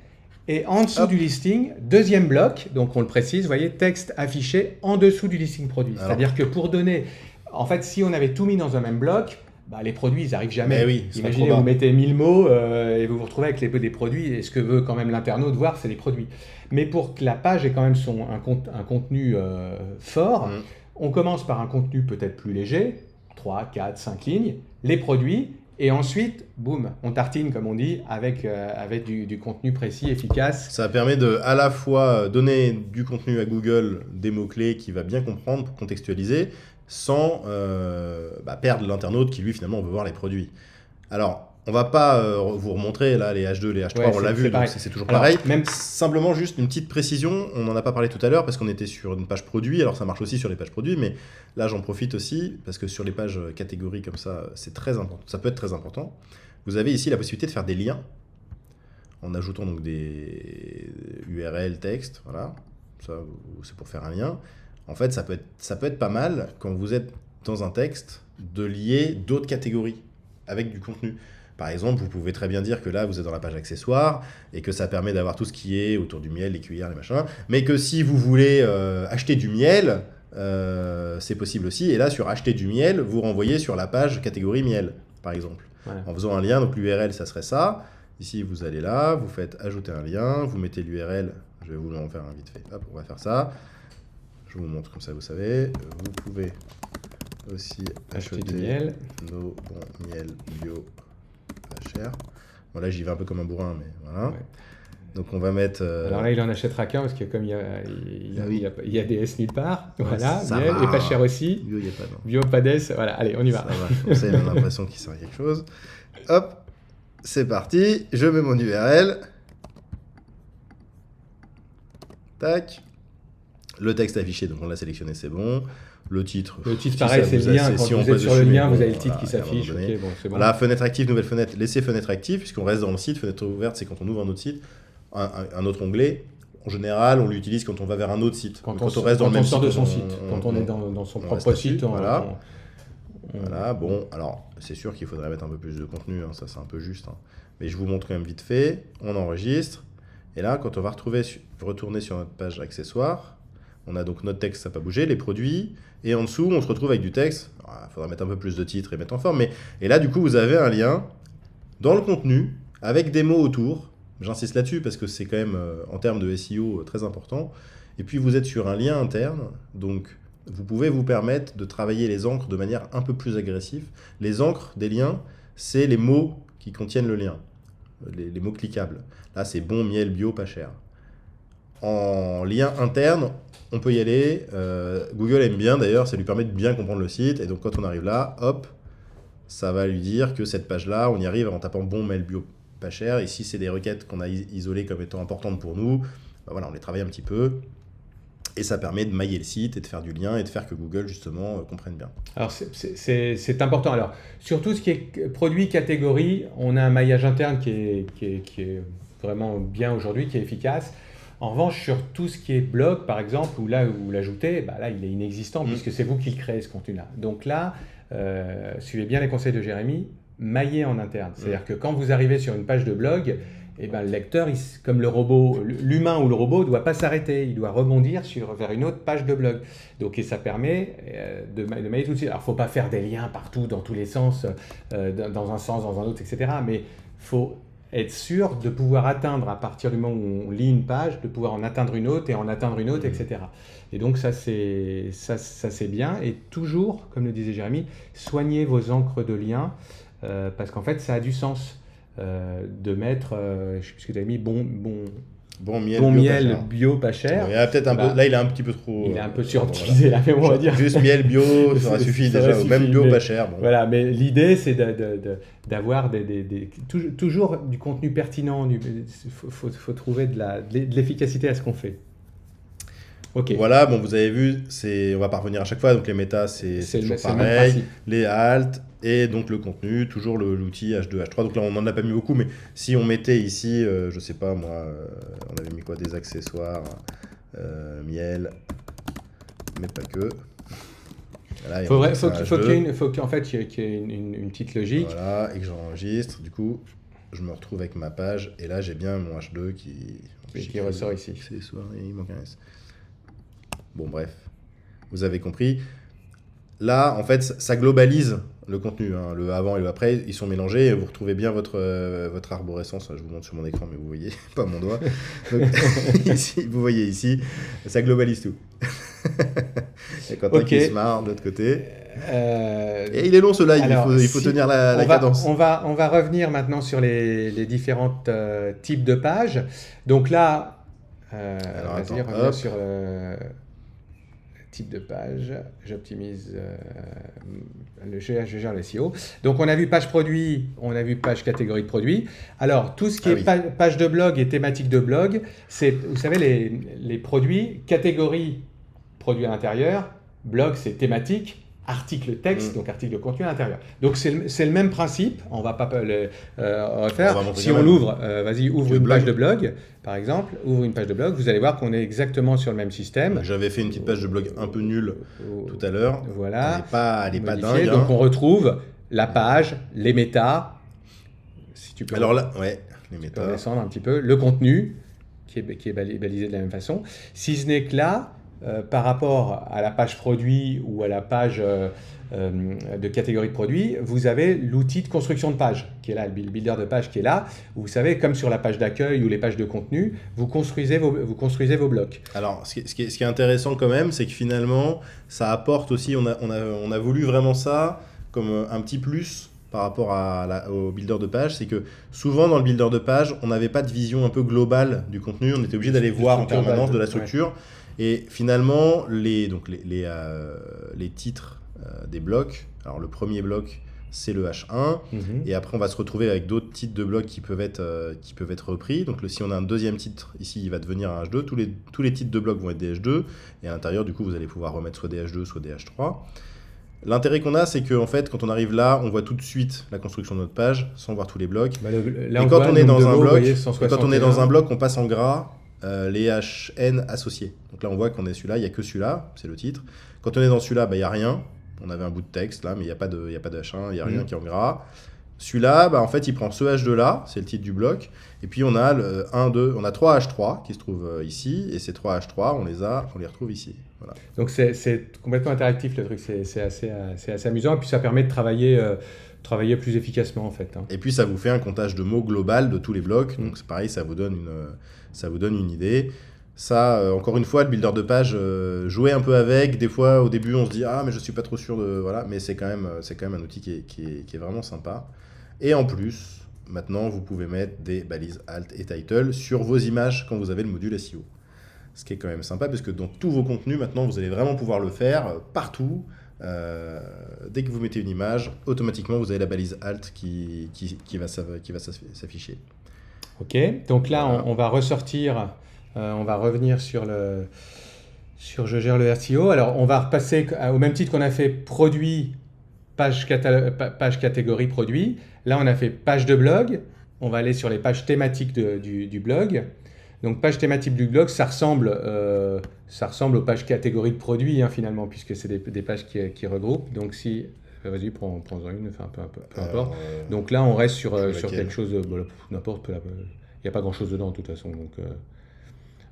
Et en dessous du listing, deuxième bloc, donc on le précise, vous voyez, texte affiché en dessous du listing produit. C'est-à-dire que pour donner... En fait, si on avait tout mis dans un même bloc, les produits, ils n'arrivent jamais. Oui, imaginez, vous mettez 1000 mots et vous vous retrouvez avec des produits. Et ce que veut quand même l'internaute voir, c'est les produits. Mais pour que la page ait quand même un contenu fort, on commence par un contenu peut-être plus léger, 3, 4, 5 lignes, les produits, et ensuite, boum, on tartine, comme on dit, avec du contenu précis, efficace. Ça permet de à la fois donner du contenu à Google, des mots-clés qu'il va bien comprendre pour contextualiser, sans perdre l'internaute qui, lui, finalement, veut voir les produits. Alors, on va pas vous remontrer là les H2, les H3, on l'a vu, donc c'est toujours pareil. Simplement juste une petite précision, on n'en a pas parlé tout à l'heure parce qu'on était sur une page produit, alors ça marche aussi sur les pages produits, mais là j'en profite aussi parce que sur les pages catégories comme ça, c'est très important, ça peut être très important. Vous avez ici la possibilité de faire des liens en ajoutant donc des URL, texte, voilà, ça c'est pour faire un lien. En fait, ça peut être pas mal quand vous êtes dans un texte de lier d'autres catégories avec du contenu. Par exemple, vous pouvez très bien dire que là, vous êtes dans la page accessoires et que ça permet d'avoir tout ce qui est autour du miel, les cuillères, les machins. Mais que si vous voulez acheter du miel, c'est possible aussi. Et là, sur acheter du miel, vous renvoyez sur la page catégorie miel, par exemple. Voilà. En faisant un lien, donc l'URL, ça serait ça. Ici, vous allez là, vous faites ajouter un lien, vous mettez l'URL. Je vais vous en faire un vite fait. Hop, on va faire ça. Je vous montre comme ça, vous savez. Vous pouvez aussi acheter du miel. Nos bons miel bio pas cher. Bon, là, j'y vais un peu comme un bourrin, mais voilà. Ouais. Donc, on va mettre... Alors là, il en achètera qu'un, parce que comme il y a des S nulle part, voilà, miel, et pas cher aussi. Bio, il n'y a pas, non. Bio, pas d'S, voilà, allez, on y va. Ça va, comme ça, il a l'impression qu'il sert à quelque chose. Hop, c'est parti, je mets mon URL. Tac. Le texte affiché, donc on l'a sélectionné, c'est bon. Le titre, pareil, c'est le lien. Quand si vous êtes sur le lien, vous avez le titre qui s'affiche. Okay, bon, c'est bon. Voilà, fenêtre active, nouvelle fenêtre, laissez fenêtre active, puisqu'on reste dans le site. Fenêtre ouverte, c'est quand on ouvre un autre site, un autre onglet. En général, on l'utilise quand on va vers un autre site. Quand on reste dans le même site. Quand on sort de son site. Quand on est dans son propre site. Voilà. Voilà, bon, alors, c'est sûr qu'il faudrait mettre un peu plus de contenu, hein, ça c'est un peu juste. Hein. Mais je vous montre quand même vite fait. On enregistre. Et là, quand on va retourner sur notre page accessoires, on a donc notre texte, ça n'a pas bougé, les produits, et en dessous, on se retrouve avec du texte. Il faudra mettre un peu plus de titres et mettre en forme, et là, du coup, vous avez un lien dans le contenu, avec des mots autour. J'insiste là-dessus, parce que c'est quand même, en termes de SEO, très important. Et puis, vous êtes sur un lien interne, donc vous pouvez vous permettre de travailler les encres de manière un peu plus agressive. Les encres des liens, c'est les mots qui contiennent le lien, les mots cliquables. Là, c'est bon, miel, bio, pas cher. En lien interne, on peut y aller. Google aime bien d'ailleurs, ça lui permet de bien comprendre le site. Et donc quand on arrive là, hop, ça va lui dire que cette page-là, on y arrive en tapant bon, mail, bio, pas cher. Ici, c'est des requêtes qu'on a isolées comme étant importantes pour nous. Ben voilà, on les travaille un petit peu. Et ça permet de mailler le site et de faire du lien et de faire que Google, justement, comprenne bien. Alors, c'est important. Alors, sur tout ce qui est produit, catégorie, on a un maillage interne qui est vraiment bien aujourd'hui, qui est efficace. En revanche, sur tout ce qui est blog, par exemple, où là, vous l'ajoutez, bah là, il est inexistant puisque c'est vous qui le créez, ce contenu-là. Donc là, suivez bien les conseils de Jérémy, maillez en interne. C'est-à-dire que quand vous arrivez sur une page de blog, eh ben, le lecteur, comme le robot, l'humain ou le robot, ne doit pas s'arrêter. Il doit rebondir vers une autre page de blog. Donc, et ça permet de mailler tout de suite. Alors, il ne faut pas faire des liens partout, dans tous les sens, dans un sens, dans un autre, etc. Mais il faut être sûr de pouvoir atteindre, à partir du moment où on lit une page, de pouvoir en atteindre une autre et en atteindre une autre, etc. Et donc, ça c'est bien. Et toujours, comme le disait Jérémy, soignez vos encres de liens, parce qu'en fait, ça a du sens. De mettre, je ne sais plus ce que tu as mis, bon miel bio pas cher. Il y a peut-être un peu, là il est un petit peu trop. Il est un peu suroptimisé là, mais on va dire. Juste miel bio, ça suffit déjà, même bio pas cher. Bon. Voilà, mais l'idée c'est d'avoir toujours du contenu pertinent, faut trouver de l'efficacité à ce qu'on fait. Okay. Voilà, bon, vous avez vu, on va pas revenir à chaque fois, donc les méta, c'est toujours pareil, les alt, et donc le contenu, toujours l'outil H2, H3, donc là on n'en a pas mis beaucoup, mais si on mettait ici, je sais pas moi, on avait mis quoi, des accessoires, miel, mais pas que. Là, faut qu'en fait il y ait une petite logique. Voilà, et que j'enregistre, du coup, je me retrouve avec ma page, et là j'ai bien mon H2 qui ressort ici. Il manque un S. Bon, bref, vous avez compris. Là, en fait, ça globalise le contenu. Hein. Le avant et le après, ils sont mélangés. Et vous retrouvez bien votre arborescence. Je vous montre sur mon écran, mais vous voyez pas mon doigt. Donc, ici, vous voyez ici, ça globalise tout. Et Quentin qui se marre de l'autre côté. Et il est long ce live, il faut tenir la cadence. On va revenir maintenant sur les différents types de pages. Donc là, alors, vas-y, reviens sur... type de page, j'optimise, je gère le SEO. Donc on a vu page produit, on a vu page catégorie de produit. Alors tout ce qui est page de blog et thématique de blog, c'est, vous savez, les produits, catégorie produit à l'intérieur, blog c'est thématique, article texte, donc article de contenu à l'intérieur. Donc c'est le même principe, on va pas le refaire. Si on l'ouvre, vas-y, ouvre une page de blog, par exemple, ouvre une page de blog, vous allez voir qu'on est exactement sur le même système. J'avais fait une petite page de blog un peu nulle tout à l'heure. Voilà. Elle est pas dingue. Donc on retrouve la page, les métas, si tu peux. Alors là, ouais, les métas. Tu peux descendre un petit peu, le contenu qui est balisé de la même façon. Si ce n'est que là, par rapport à la page produit ou à la page de catégorie de produit, vous avez l'outil de construction de page qui est là, le builder de page qui est là. Vous savez, comme sur la page d'accueil ou les pages de contenu, vous construisez vos blocs. Alors, ce qui est intéressant quand même, c'est que finalement, ça apporte aussi, on a voulu vraiment ça comme un petit plus par rapport au builder de page, c'est que souvent dans le builder de page, on n'avait pas de vision un peu globale du contenu, on était obligé d'aller voir en permanence de la structure. Ouais. Et finalement, les titres des blocs, alors le premier bloc, c'est le H1, et après on va se retrouver avec d'autres titres de blocs qui peuvent être repris. Donc si on a un deuxième titre, ici il va devenir un H2, tous les titres de blocs vont être des H2, et à l'intérieur du coup vous allez pouvoir remettre soit des H2, soit des H3. L'intérêt qu'on a, c'est qu'en fait, quand on arrive là, on voit tout de suite la construction de notre page, sans voir tous les blocs. Et quand on est dans un bloc, on passe en gras les HN associés. Donc là, on voit qu'on est celui-là, il n'y a que celui-là, c'est le titre. Quand on est dans celui-là, il n'y a rien. On avait un bout de texte là, mais il n'y a pas de H1, il n'y a rien qui est en gras. Celui-là, en fait, il prend ce H2-là, c'est le titre du bloc. Et puis, on a le 1, 2, on a 3 H3 qui se trouvent ici. Et ces 3 H3, on les retrouve ici. Voilà. Donc, c'est complètement interactif le truc. C'est assez amusant. Et puis, ça permet de travailler plus efficacement, en fait. Et puis, ça vous fait un comptage de mots global de tous les blocs. Donc, c'est pareil, ça vous donne une idée. Ça, encore une fois, le builder de page, jouer un peu avec. Des fois, au début, on se dit « Ah, mais je ne suis pas trop sûr de… » Voilà, mais c'est quand même un outil qui est vraiment sympa. Et en plus, maintenant, vous pouvez mettre des balises alt et title sur vos images quand vous avez le module SEO. Ce qui est quand même sympa, parce que dans tous vos contenus, maintenant, vous allez vraiment pouvoir le faire partout. Dès que vous mettez une image, automatiquement, vous avez la balise alt qui va s'afficher. Ok, donc là, voilà. On va ressortir… on va revenir sur je gère le SEO. Alors, on va repasser au même titre qu'on a fait produit, page catégorie produit. Là, on a fait page de blog. On va aller sur les pages thématiques du blog. Donc, page thématique du blog, ça ressemble aux pages catégorie de produit, finalement, puisque c'est des pages qui regroupent. Donc, si… Vas-y, prends-en une, enfin, peu importe. Donc là, on reste sur quelque chose, n'importe, il n'y a pas grand-chose dedans, de toute façon. Donc…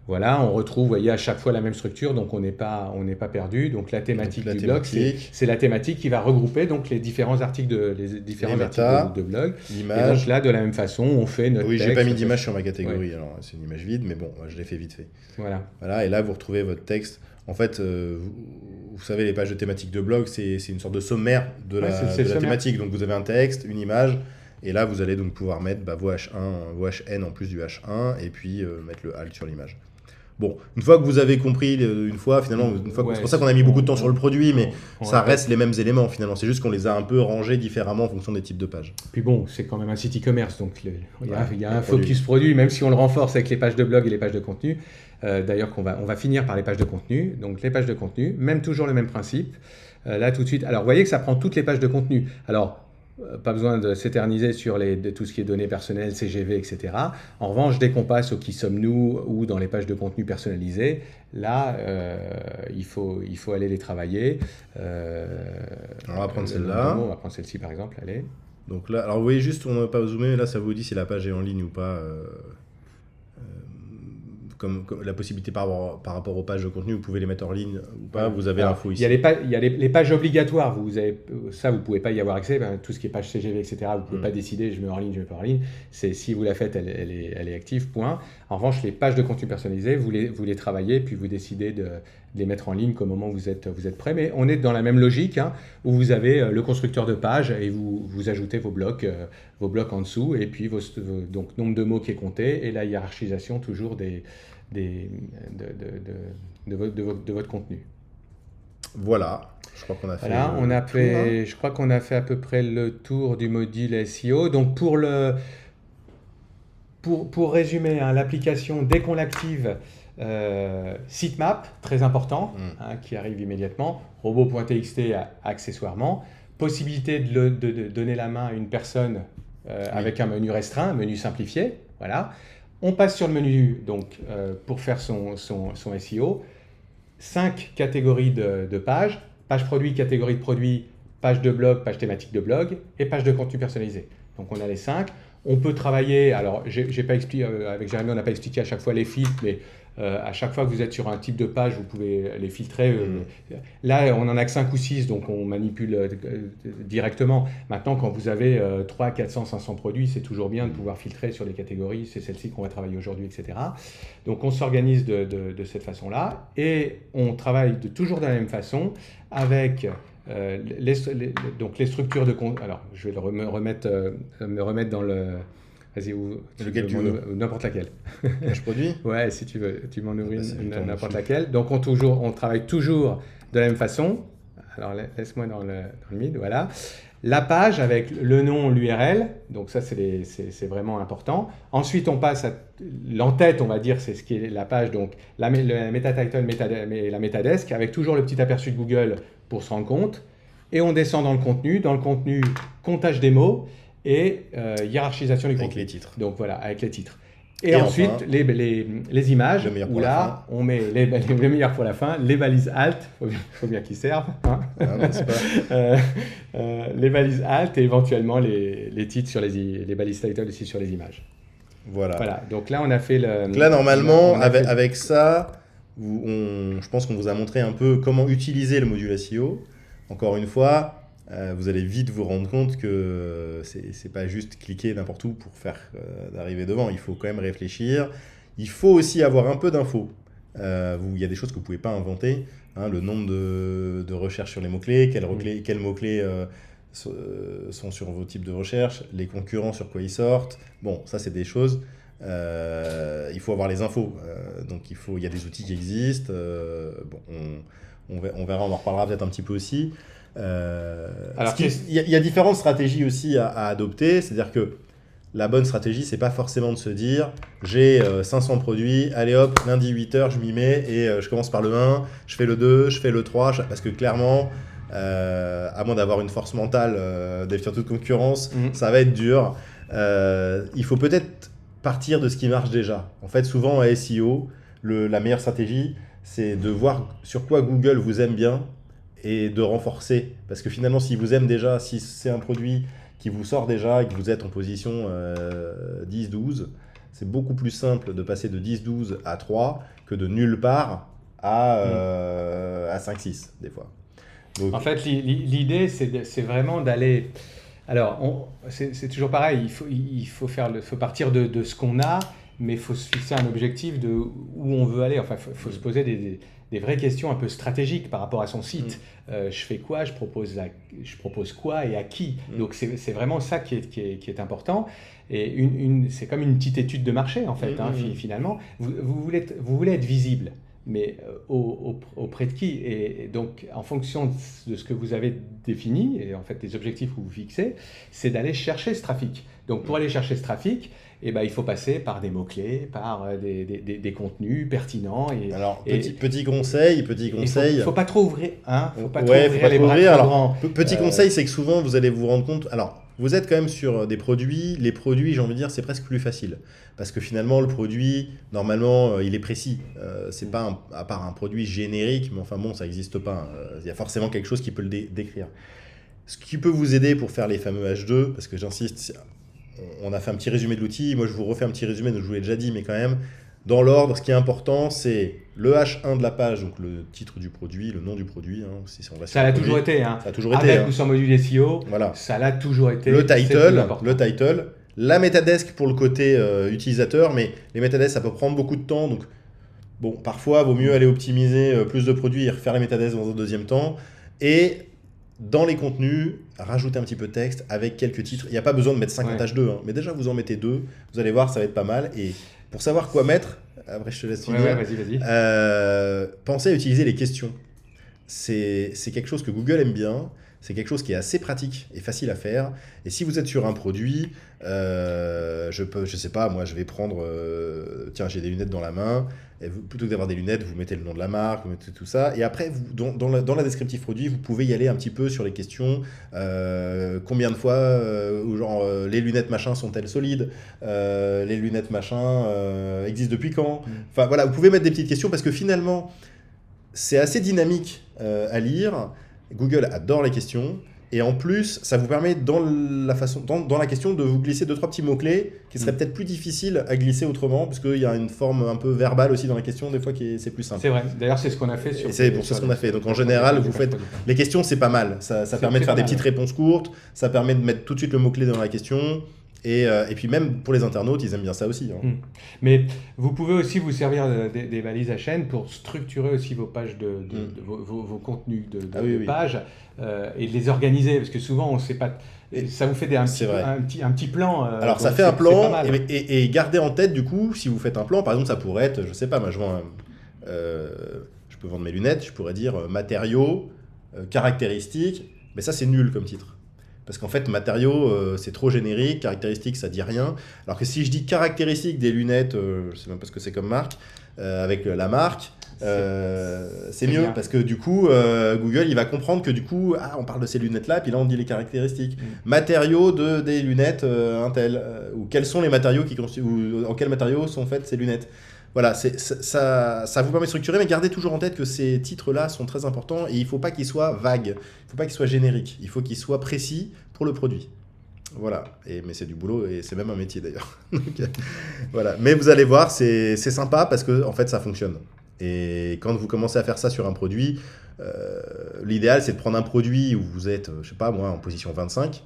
Voilà, on retrouve, vous voyez, à chaque fois la même structure, donc on n'est pas perdu. Donc la thématique du blog, c'est la thématique qui va regrouper donc les différents articles de blog. L'image. Et donc là, de la même façon, on fait notre texte. Oui, j'ai pas mis d'image sur ma catégorie, alors c'est une image vide, mais bon, je l'ai fait vite fait. Voilà, et là, vous retrouvez votre texte. En fait, vous savez, les pages de thématique de blog, c'est une sorte de sommaire de la thématique. Donc vous avez un texte, une image. Et là, vous allez donc pouvoir mettre vos HN en plus du H1 et puis mettre le alt sur l'image. Bon, une fois que vous avez compris, c'est pour ça qu'on a mis beaucoup de temps sur le produit, mais ça reste les mêmes éléments finalement. C'est juste qu'on les a un peu rangés différemment en fonction des types de pages. Puis bon, c'est quand même un site e-commerce, donc il y a un focus produit, même si on le renforce avec les pages de blog et les pages de contenu. D'ailleurs, on va finir par les pages de contenu. Donc les pages de contenu, toujours le même principe. Là, tout de suite, alors vous voyez que ça prend toutes les pages de contenu. Alors, pas besoin de s'éterniser sur tout ce qui est données personnelles, CGV, etc. En revanche, dès qu'on passe au qui sommes-nous ou dans les pages de contenu personnalisées, là, il faut aller les travailler. Alors, on va prendre celle-là. On va prendre celle-ci, par exemple. Allez. Donc là, alors vous voyez juste, on n'a pas zoomé, là, ça vous dit si la page est en ligne ou pas. Comme la possibilité par rapport aux pages de contenu, vous pouvez les mettre en ligne ou pas, vous avez l'info ici. Il y a les pages obligatoires, vous ne pouvez pas y avoir accès, tout ce qui est page CGV, etc., vous ne pouvez pas décider, je mets en ligne, je ne mets pas en ligne. Si vous la faites, elle est active, point. En revanche, les pages de contenu personnalisées, vous les travaillez, puis vous décidez de les mettre en ligne qu'au moment où vous êtes prêt. Mais on est dans la même logique, où vous avez le constructeur de page et vous ajoutez vos blocs en dessous, et puis donc nombre de mots qui est compté, et la hiérarchisation toujours de votre contenu. Voilà, je crois qu'on a fait Voilà, le tour, hein. je crois qu'on a fait à peu près le tour du module SEO. Donc pour résumer, hein, l'application, dès qu'on l'active, sitemap, très important, Mm. qui arrive immédiatement, robot.txt accessoirement, possibilité de donner la main à une personne avec un menu restreint, un menu simplifié. Voilà. On passe sur le menu donc, pour faire son SEO. 5 catégories de pages, page produit, catégorie de produit, page de blog, page thématique de blog et page de contenu personnalisé. Donc on a les 5. On peut travailler, alors j'ai pas expliqué, avec Jérémy on n'a pas expliqué à chaque fois les filtres, mais à chaque fois que vous êtes sur un type de page, vous pouvez les filtrer. Là, on en a que 5 ou 6, donc on manipule directement. Maintenant, quand vous avez 300, 400, 500 produits, c'est toujours bien de pouvoir filtrer sur les catégories, c'est celle-ci qu'on va travailler aujourd'hui, etc. Donc on s'organise de cette façon-là et on travaille toujours de la même façon avec donc les structures de compte. Alors, je vais me remettre dans le. Vas-y, Lequel tu veux. n'importe laquelle. Page produit. Ouais, si tu veux, tu m'en ouvres c'est du temps n'importe dessus. laquelle. Donc, on travaille toujours de la même façon. Alors, laisse-moi dans le mid, voilà. La page avec le nom, l'URL, donc ça c'est vraiment important. Ensuite, on passe à l'entête, on va dire, c'est ce qui est la page, donc le meta title, la metadesk, avec toujours le petit aperçu de Google pour se rendre compte. Et on descend dans le contenu, comptage des mots et hiérarchisation du Avec contenu. les titres. Donc voilà, avec les titres. Et enfin, ensuite, les images, le meilleur où pour la là, on met les meilleurs pour la fin, les balises alt, faut bien qu'ils servent, hein. Ah, n'est-ce pas? Les balises alt et éventuellement les titres sur les balises title aussi sur les images. Voilà. Voilà, donc là on a fait le... Donc là, normalement, on a fait- avec ça, je pense qu'on vous a montré un peu comment utiliser le module SEO. Encore une fois, vous allez vite vous rendre compte que c'est pas juste cliquer n'importe où pour faire d'arriver devant. Il faut quand même réfléchir. Il faut aussi avoir un peu d'infos. Il y a des choses que vous ne pouvez pas inventer. Hein, le nombre de recherches sur les mots-clés, quels mots-clés sont sur vos types de recherches, les concurrents sur quoi ils sortent. Bon, ça c'est des choses. Il faut avoir les infos. Donc il y a des outils qui existent. Bon, on verra, on en reparlera peut-être un petit peu aussi. Alors, Il y a différentes stratégies aussi à adopter. C'est-à-dire que la bonne stratégie, c'est pas forcément de se dire j'ai 500 produits, allez hop, lundi 8h, je m'y mets et je commence par le 1, je fais le 2, je fais le 3, parce que clairement, à moins d'avoir une force mentale, d'éviter toute concurrence, ça va être dur. Il faut peut-être partir de ce qui marche déjà. En fait, souvent à SEO, la meilleure stratégie, c'est de voir sur quoi Google vous aime bien et de renforcer. Parce que finalement, s'il vous aime déjà, si c'est un produit qui vous sort déjà et que vous êtes en position 10-12, c'est beaucoup plus simple de passer de 10-12 à 3 que de nulle part à 5-6 des fois. Donc, En fait, l'idée, c'est vraiment d'aller... Alors, c'est toujours pareil, il faut partir de ce qu'on a, mais il faut se fixer un objectif de où on veut aller. Enfin, il faut se poser des vraies questions un peu stratégiques par rapport à son site. Je fais quoi, je propose quoi et à qui. Donc, c'est vraiment ça qui est important. Et c'est comme une petite étude de marché, en fait, finalement. Vous voulez être visible. Mais auprès de qui? Et donc, en fonction de ce que vous avez défini, et en fait des objectifs que vous fixez, c'est d'aller chercher ce trafic. Donc, pour aller chercher ce trafic, eh ben, il faut passer par des mots-clés, par des contenus pertinents. Alors, petit conseil. Il ne faut pas trop ouvrir, hein, faut pas trop Ouais, ouvrir faut pas les trop bras ouvrir. trop Alors, grands. petit conseil, c'est que souvent, vous allez vous rendre compte... Alors, vous êtes quand même sur des produits. Les produits, j'ai envie de dire, c'est presque plus facile. Parce que finalement, le produit, normalement, il est précis. C'est pas à part un produit générique, mais enfin bon, ça n'existe pas. Il y a forcément quelque chose qui peut le décrire. Ce qui peut vous aider pour faire les fameux H2, parce que j'insiste, on a fait un petit résumé de l'outil. Moi, je vous refais un petit résumé, donc je vous l'ai déjà dit, mais quand même, dans l'ordre, ce qui est important, c'est le H1 de la page, donc le titre du produit, le nom du produit. Hein, on va Ça l'a toujours été. Hein. Ça a toujours été. Avec ou sans module SEO, voilà. ça l'a toujours été. Le title, la metadesk pour le côté utilisateur, mais les metadesks, ça peut prendre beaucoup de temps. Donc, bon, parfois, il vaut mieux aller optimiser plus de produits et refaire les metadesks dans un deuxième temps. Et dans les contenus, rajouter un petit peu de texte avec quelques titres. Il n'y a pas besoin de mettre 50 H2, hein, mais déjà, vous en mettez 2. Vous allez voir, ça va être pas mal. Et pour savoir quoi mettre, après, je te laisse finir. Vas-y. Pensez à utiliser les questions. c'est quelque chose que Google aime bien, c'est quelque chose qui est assez pratique et facile à faire. Et si vous êtes sur un produit, je sais pas, moi je vais prendre, tiens, j'ai des lunettes dans la main, et plutôt que d'avoir des lunettes, vous mettez le nom de la marque, vous mettez tout ça, et après, dans la descriptif produit, vous pouvez y aller un petit peu sur les questions, combien de fois, ou genre, les lunettes machin sont-elles solides, les lunettes machin existent depuis quand, enfin voilà, vous pouvez mettre des petites questions, parce que finalement, c'est assez dynamique à lire. Google adore les questions. Et en plus, ça vous permet dans la question de vous glisser 2-3 petits mots-clés qui seraient peut-être plus difficiles à glisser autrement, parce qu'il y a une forme un peu verbale aussi dans la question, des fois c'est plus simple. C'est vrai, d'ailleurs c'est ce qu'on a fait sur... Et c'est pour ça ce qu'on a fait. Donc en général, vous faites... Les questions, c'est pas mal. Ça permet de faire des petites réponses courtes, ça permet de mettre tout de suite le mot-clé dans la question. Et puis même pour les internautes, ils aiment bien ça aussi. Hein. Mais vous pouvez aussi vous servir des balises à chaîne pour structurer aussi vos pages vos contenus de pages et de les organiser, parce que souvent on ne sait pas. Ça vous fait un petit plan. Alors ça fait un plan et gardez en tête du coup, si vous faites un plan, par exemple ça pourrait être, je sais pas, moi je peux vendre mes lunettes, je pourrais dire matériaux, caractéristiques, mais ça c'est nul comme titre. Parce qu'en fait, matériaux, c'est trop générique, caractéristiques, ça dit rien. Alors que si je dis caractéristiques des lunettes, je sais même pas ce que c'est comme marque, avec la marque, c'est mieux. Bien. Parce que du coup, Google, il va comprendre que du coup, on parle de ces lunettes-là, puis là, on dit les caractéristiques. Matériaux des lunettes Intel, ou quels sont les matériaux ou en quels matériaux sont faites ces lunettes. Voilà, ça vous permet de structurer, mais gardez toujours en tête que ces titres-là sont très importants et il ne faut pas qu'ils soient vagues, il ne faut pas qu'ils soient génériques, il faut qu'ils soient précis pour le produit. Voilà, mais c'est du boulot et c'est même un métier d'ailleurs. Donc, voilà. Mais vous allez voir, c'est sympa parce que en fait, ça fonctionne. Et quand vous commencez à faire ça sur un produit, l'idéal c'est de prendre un produit où vous êtes, je sais pas moi, en position 25,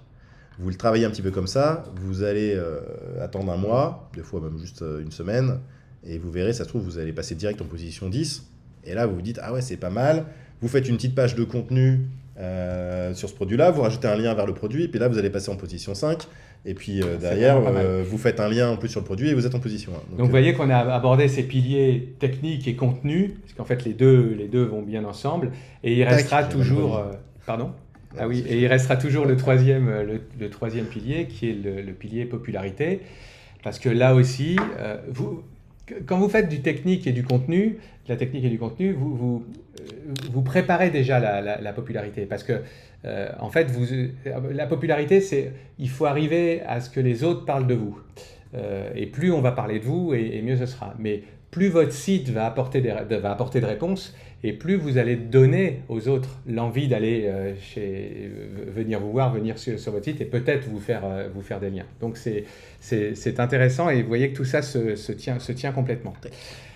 vous le travaillez un petit peu comme ça, vous allez attendre un mois, des fois même juste une semaine, et vous verrez, ça se trouve, vous allez passer direct en position 10. Et là, vous vous dites, ah ouais, c'est pas mal. Vous faites une petite page de contenu sur ce produit-là, vous rajoutez un lien vers le produit, et puis là, vous allez passer en position 5. Et puis derrière, vous faites un lien en plus sur le produit et vous êtes en position 1. Donc vous voyez qu'on a abordé ces piliers techniques et contenu, parce qu'en fait, les deux vont bien ensemble. Et il restera toujours... pardon ? Ah oui, et il restera toujours le troisième pilier, qui est le pilier popularité. Parce que là aussi, quand vous faites du technique et du contenu, vous préparez déjà la popularité. Parce que, en fait, la popularité, il faut arriver à ce que les autres parlent de vous. Et plus on va parler de vous, et mieux ce sera. Mais plus votre site va apporter de réponses, et plus vous allez donner aux autres l'envie d'aller venir vous voir, venir sur votre site, et peut-être vous faire des liens. Donc c'est intéressant, et vous voyez que tout ça se tient complètement.